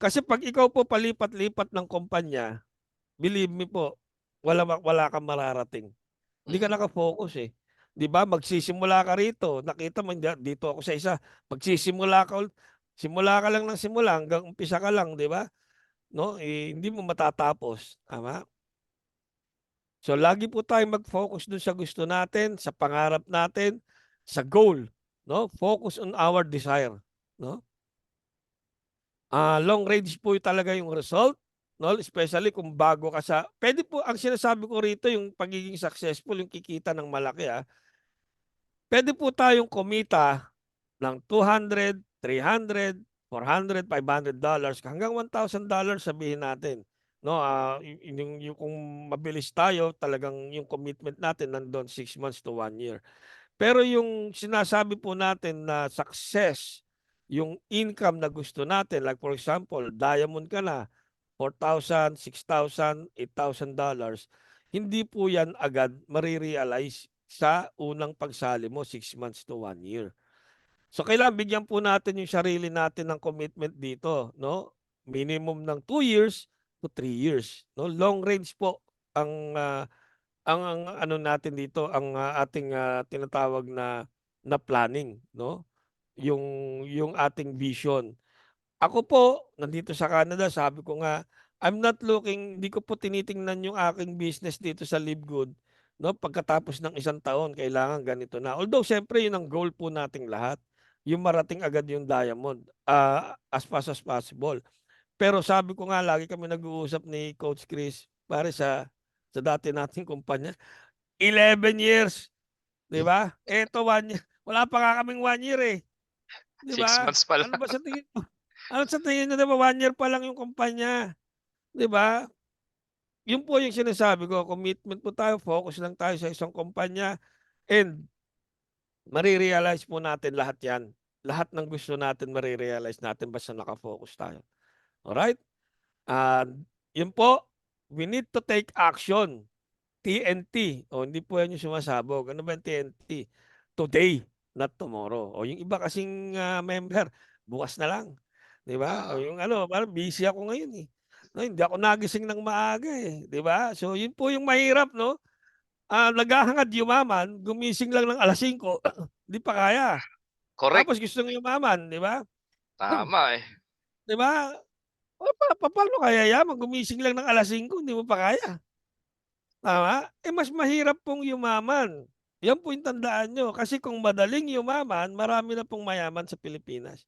Kasi 'pag ikaw po palipat-lipat ng kumpanya, believe me po, wala kang mararating. Hindi ka Mm. naka-focus, eh. 'Di ba magsisimula ka rito, nakita mo dito ako sa isa, simula ka lang ng simula hanggang umpisa ka lang, 'di ba? 'No, hindi mo matatapos, tama? So lagi po tayong mag-focus dun sa gusto natin, sa pangarap natin, sa goal, 'no? Focus on our desire, 'no? Long range po talaga yung result, 'no, especially kung bago ka sa puwede po ang sinasabi ko rito yung pagiging successful, yung kikita ng malaki, puwede po tayong kumita ng $200, $300, $400, $500 hanggang $1,000 sabihin natin, 'no, yung kung mabilis tayo talagang yung commitment natin nando'n 6 months to 1 year. Pero yung sinasabi po natin na success, yung income na gusto natin, like for example, diamond ka na, 4,000, 6,000, $8,000, hindi po yan agad mare-realize sa unang pagsali mo, 6 months to 1 year. So kailangan bigyan po natin yung sarili natin ng commitment dito, 'no? Minimum ng 2 years to 3 years, 'no? Long range po ang ano natin dito, ang ating tinatawag na planning, 'no? Yung ating vision. Ako po nandito sa Canada, sabi ko nga, I'm not looking, hindi ko po tinitingnan yung aking business dito sa Livegood, no? Pagkatapos ng 1 taon, kailangan ganito na. Although, siyempre, yun ang goal po nating lahat. Yung marating agad yung diamond, as fast as possible. Pero sabi ko nga, lagi kami nag-uusap ni Coach Chris, pare sa dati nating kumpanya, 11 years, di ba? Eto, 1 year. Wala pa nga kaming 1 year eh. Di 6 ba? months pa lang. Ano ba sa tingin mo? Ano sa tingin nyo, di ba? 1 year pa lang yung kumpanya. Di ba? Yun po yung sinasabi ko, commitment po tayo, focus lang tayo sa isang kumpanya, and marirealize po natin lahat yan. Lahat ng gusto natin, marirealize natin basta nakafocus tayo. Alright? Yun po, we need to take action. TNT. O, hindi po yan yung sumasabog. Ano ba yung TNT? Today, not tomorrow. O, yung iba kasing member, bukas na lang. Di ba? O, Oo. yung ano, parang busy ako ngayon eh. No, hindi ako nagising ng maaga eh. Di ba? So, yun po yung mahirap, no? Naghahangad yumaman, gumising lang ng alas 5, di pa kaya. Correct. Tapos gustong yumaman, di ba? Tama eh. Di ba? Paano kaya yaman? Gumising lang ng alas 5, hindi mo pa kaya. Tama? Eh, mas mahirap pong yumaman. Yan po yung tandaan nyo. Kasi kung madaling yumaman, marami na pong mayaman sa Pilipinas.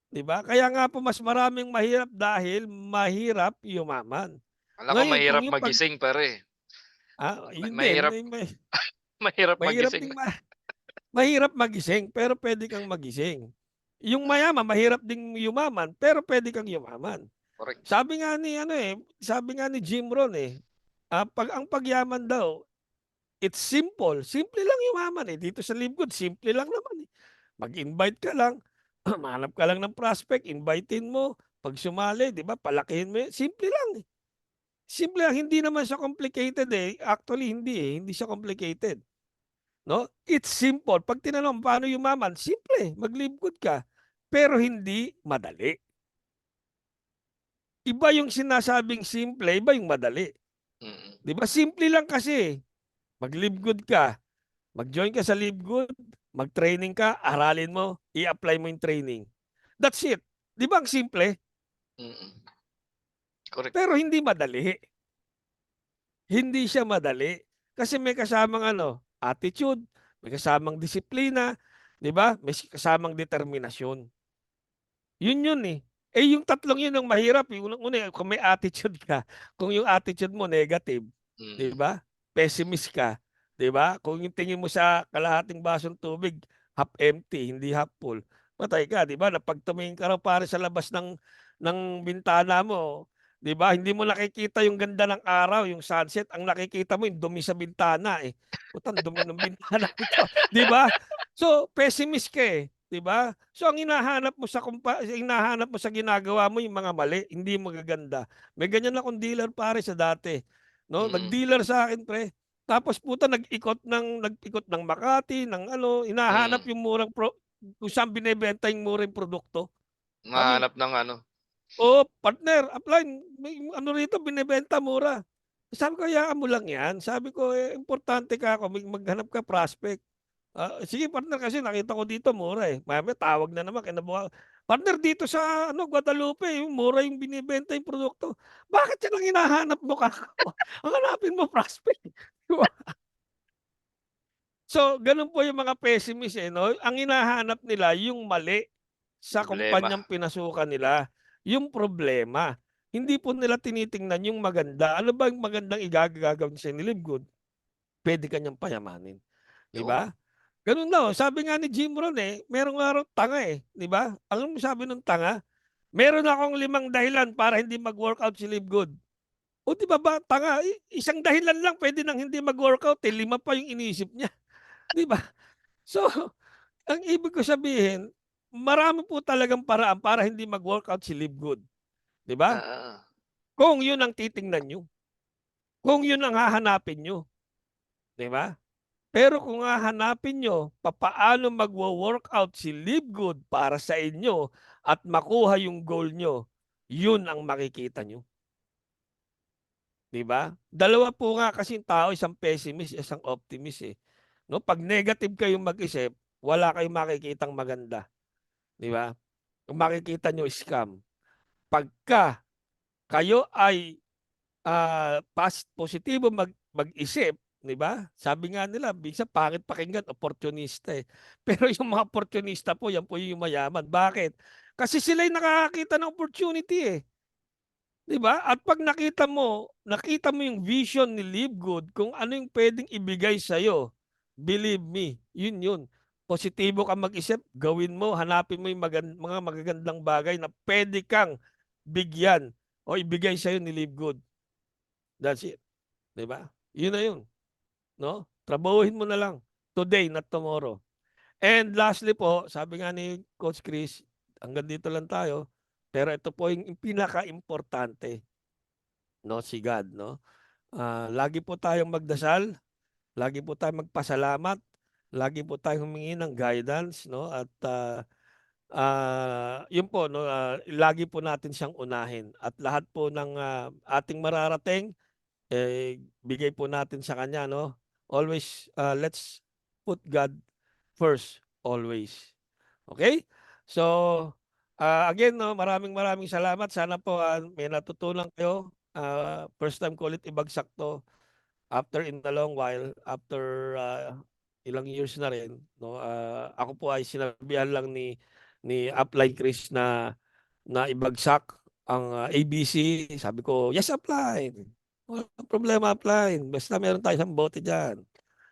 Di ba? Kaya nga po mas maraming mahirap dahil mahirap yumaman. Akala ko Ngayon, kung mahirap yung magising pare. yun din. Mahirap mahirap Mahirap magising. ding mahirap magising, pero pwede kang magising. Yung mayaman, mahirap ding yumaman, pero pwede kang yumaman. Correct. Sabi nga ni Jim Rohn ang pagyaman daw, it's simple. Simple lang yumaman eh. Dito sa Livegood, simple lang naman eh. Mag-invite ka lang, manap ka lang ng prospect, invitein mo, pag sumali, di ba, palakihin mo yun. Simple lang eh. Simple lang, hindi naman siya complicated eh. Actually, hindi eh. Hindi siya complicated. No? It's simple. Pag tinanong paano yumaman, simple, mag-live good ka. Pero hindi madali. Iba yung sinasabing simple, iba yung madali. Mm. 'Di ba? Simple lang kasi. Mag-live good ka. Mag-join ka sa live good, mag-training ka, aralin mo, i-apply mo yung training. That's it. 'Di ba ang simple? Mm. Correct. Pero hindi madali. Hindi siya madali. Kasi may kasamang attitude, may kasamang disiplina, 'di ba? May kasamang determinasyon. Yun eh. Eh, yung tatlong yun ang mahirap, eh. Unang-una, kung may attitude ka, kung yung attitude mo negative, 'di Mm. ba? Pessimist ka, 'di ba? Kung yung tingin mo sa kalahating basong tubig, half empty, hindi half full, patay ka, 'di ba? Na pag tumingin ka raw pare sa labas ng bintana mo, 'di ba? Hindi mo nakikita yung ganda ng araw, yung sunset, ang nakikita mo yung dumi sa bintana eh. Putang dumi ng bintana ito, 'di ba? So, pessimist ka eh. 'Di ba? So ang hinahanap mo sa ginagawa mo yung mga mali, hindi magaganda. May ganyan akong dealer pare sa dati, no? Mm. Nag-dealer sa akin pre. Tapos puta nag-ikot ng Makati, ng hinahanap Mm. yung kung saan binebenta yung murang produkto. Sabi, Nahanap ng ano. "Oh, partner, apply, may rito binebenta mura." Sabi ko, "Hayaan mo lang 'yan." Sabi ko, importante ka ako, maghanap ka prospect. Sige partner kasi nakita ko dito mura eh. Maya-maya tawag na naman partner dito sa Guadalupe, yung mura yung binibenta yung produkto. Bakit yan ang hinahanap mo kako? Ang hanapin mo prospect. Di ba? So, ganun po yung mga pessimist no? Ang hinahanap nila yung mali sa Problema. kumpanyang pinasukan nila. Yung problema. Hindi po nila tinitingnan yung maganda. Ano ba yung magandang igagagawin sa Live Good? Pwede kanyang payamanin. Di Yun. ba? Ganun daw. Sabi nga ni Jim Rohn merong nga raw tanga di ba? Ang sabi ng tanga, meron akong 5 dahilan para hindi mag-workout si Live Good. O di ba tanga, isang dahilan lang pwede nang hindi mag-workout 5 pa yung inisip niya. Di ba? So, ang ibig ko sabihin, marami po talagang paraan para hindi mag-workout si Live Good. Di ba? Ah. Kung yun ang titingnan nyo. Kung yun ang hahanapin nyo. Di ba? Pero kung hahanapin nyo, papaano magwo-workout si Live Good para sa inyo at makuha yung goal nyo, yun ang makikita nyo. Diba? Dalawa po nga kasing tao, isang pessimist, isang optimist eh. No? Pag negative kayong mag-isip, wala kayong makikitang maganda. Diba? Kung makikita nyo scam. Pagka kayo ay positibo mag-isip, 'di ba? Sabi nga nila, minsan pangit pakinggan, oportunista eh. Pero yung mga oportunista po, yan po yung mayaman. Bakit? Kasi sila yung nakakakita ng opportunity eh. 'Di ba? At pag nakita mo yung vision ni Live Good kung ano yung pwedeng ibigay sa iyo. Believe me, yun. Positibo ka mag-isip, gawin mo, hanapin mo yung mga magagandang bagay na pwede kang bigyan o ibigay sa iyo ni Live Good. That's it. 'Di ba? Yun na yun, no? Trabahuhin mo na lang today, not tomorrow. And lastly po, sabi nga ni Coach Chris, hanggang dito lang tayo, pero ito po yung pinaka-importante, no, si God, no? Lagi po tayong magdasal, lagi po tayong magpasalamat, lagi po tayong humingi ng guidance, no? At yun po, no, lagi po natin siyang unahin at lahat po ng ating mararating bigay po natin sa kanya, no? Always let's put God first always. Okay? So again, no, maraming salamat. Sana po may natutunan kayo. First time ko ulit ibagsak to after in a long while, after ilang years na rin, no. Ako po ay sinabihan lang ni Upline Chris na ibagsak ang ABC. Sabi ko, yes, Upline. Walang problema, Upline. Basta meron tayo isang bote dyan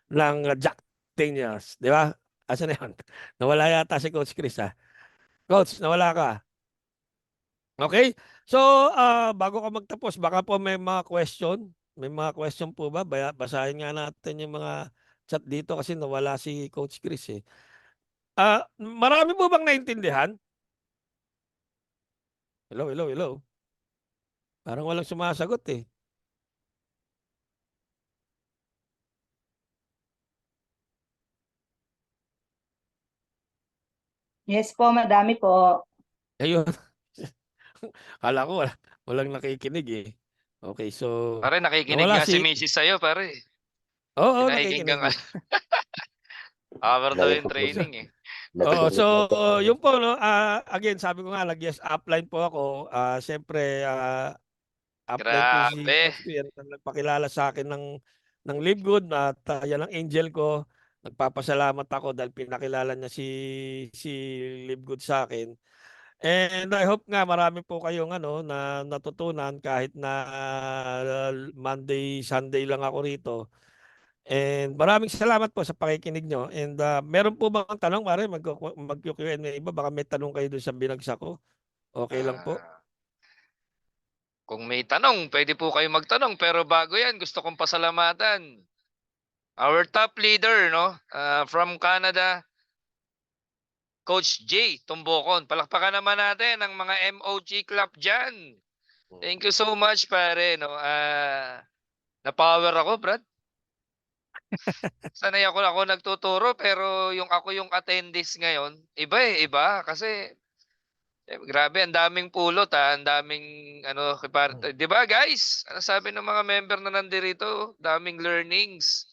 ng Jack Daniels. Di ba? Asan na yun? Nawala yata si Coach Chris, ha? Coach, nawala ka. Okay? So, bago ka magtapos, baka po may mga question. May mga question po ba? Basahin nga natin yung mga chat dito kasi nawala si Coach Chris, eh. Marami po bang naintindihan? Hello. Parang walang sumasagot, eh. Yes po, madami po. Ayun. Kala ko walang nakikinig, eh. Okay, so Pare, nakikinig nawala nga si si... Mrs. sa'yo, pare. Oo, Pinakikinggan nakikinig ka. din. Hour daw yung So, training eh. oo, so yun po, no, again, sabi ko nga, nag-yes upline po ako. Siyempre, upline ko si Grabe. Coach Pierre na nagpakilala sa akin ng Live Good at yan ang angel ko. Nagpapasalamat ako dahil pinakilala niya si Live Good sa akin. And I hope nga marami po kayong na natutunan kahit na Monday, Sunday lang ako rito. And maraming salamat po sa pakikinig nyo. And meron po bang tanong, Mare? Mag-Q&A iba? Baka may tanong kayo dun sa binagsak ko. Okay lang po. Kung may tanong, pwede po kayo magtanong. Pero bago yan, gusto kong pasalamatan our top leader, no? From Canada, Coach J. Tumbokon. Palakpakan naman natin ang mga MOG club dyan. Thank you so much, pare. No? Na-power ako, Brad. Sanay ako nagtuturo, pero ako yung attendees ngayon, iba. Kasi, grabe, ang daming pulot, ang daming, di ba guys? Ano sabi ng mga member na nandirito? Daming learnings.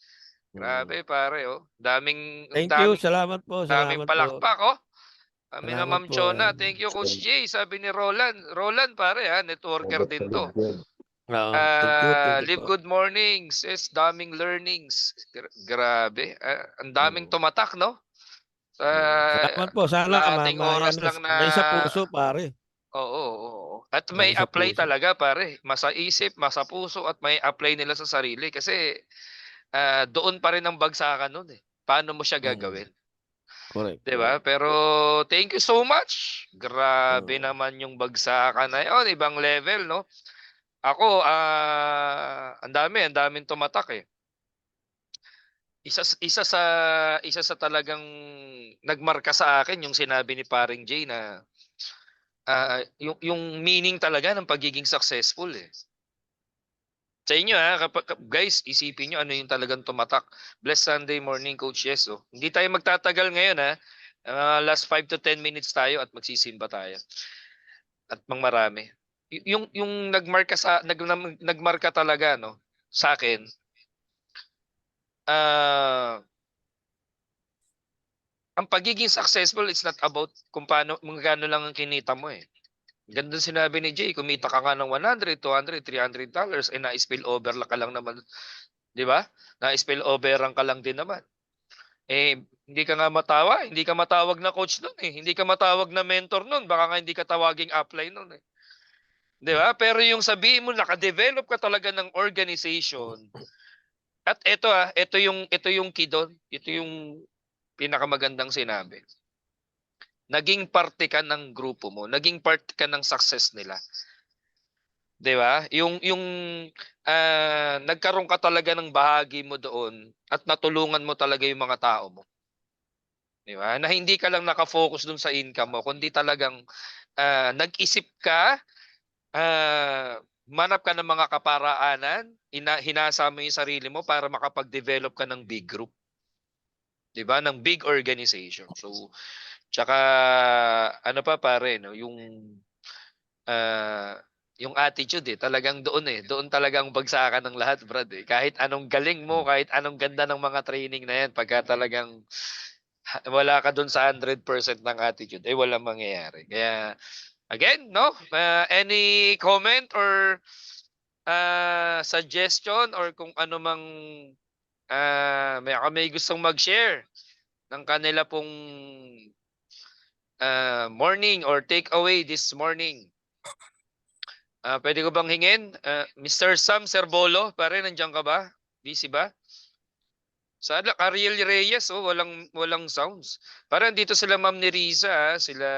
Grabe, pare, oh. Thank you. Salamat po. Daming Salamat po. palakpak, oh. Kami na Salamat Ma'am po. Chona. Thank you, Coach J. Sabi ni Roland. Roland, pare, networker din to. Thank you Live po. good mornings. Yes, daming learnings. Grabe. Ang daming tumatak, no? Salamat po. Sana Kalahating oras lang na... may sa puso, pare. Oo. At May may sa apply puso. talaga, pare. Masa isip, masa puso, at may apply nila sa sarili. Kasi doon pa rin ang bagsakan nun eh. Paano mo siya gagawin? Correct. Diba? Pero thank you so much. Grabe naman yung bagsakan na yun. Ibang level, no? Ako, ang daming tumatak eh. Isa sa talagang nagmarka sa akin yung sinabi ni Paring Jay na yung meaning talaga ng pagiging successful eh. Sa inyo guys, isipin nyo ano yung talagang tumatak. Blessed Sunday morning, Coach Yeso. Hindi tayo magtatagal ngayon last 5 to 10 minutes tayo at magsisimba tayo. At marami. Yung nagmarka talaga no sa akin. Ang pagiging successful is not about kung gaano lang ang kinita mo eh. Ganda sinabi ni Jay, kumita ka nga ng 100, 200, $300 eh na-spill over ka lang naman, 'di ba? Na-spill overan ka lang din naman. Eh hindi ka nga hindi ka matawag na coach noon eh. Hindi ka matawag na mentor noon, baka nga hindi ka tawaging upline noon eh. 'Di ba? Pero yung sabihin mo naka-develop ka talaga ng organization. At ito yung key doon. Ito yung pinakamagandang sinabi. Naging parte ka ng grupo mo, naging parte ka ng success nila. 'Di ba? Yung nagkaroon ka talaga ng bahagi mo doon at natulungan mo talaga yung mga tao mo. 'Di ba? Na hindi ka lang naka-focus doon sa income mo, kundi talagang nag-isip ka, manap ka ng mga kaparaanan, hinasa mo yung sarili mo para makapag-develop ka ng big group. 'Di ba? Ng big organization. So, tsaka ano pa pare, no, ah, yung attitude talagang doon doon talagang bagsakan ng lahat, brad Kahit anong galing mo, kahit anong ganda ng mga training na yan, pagka talagang wala ka doon sa 100% ng attitude, walang mangyayari. Kaya again, no, any comment or suggestion or kung ano mang may gustong mag-share ng kanila pong morning or take away this morning. Pwede ko bang hingin? Mr. Sam Serbolo, pare, nandiyan ka ba? Busy ba? Sana Ariel Reyes, walang sounds. Parang dito sila Ma'am Nerissa, sila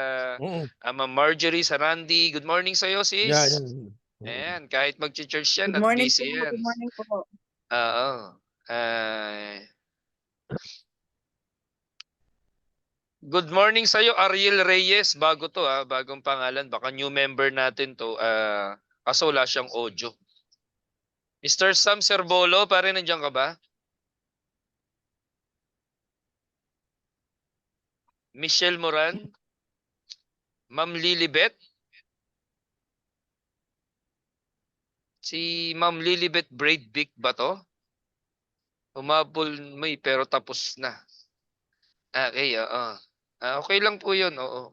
Ma'am Marjorie Sarandi. Good morning sa iyo, Yeah, sis. yan. Ayan, kahit mag-church yan Good at morning po. busy yan. Good morning po. Oo. Ah, good morning sa iyo, Ariel Reyes. Bago to bagong pangalan. Baka new member natin to. Kaso wala siyang audio. Mr. Sam Serbolo, pare, nandiyan ka ba? Michelle Moran, Ma'am Lilibet, si Ma'am Lilibet Braidbeak ba to? Humabol may pero tapos na. Okay, oo. Okay lang po yun, oo.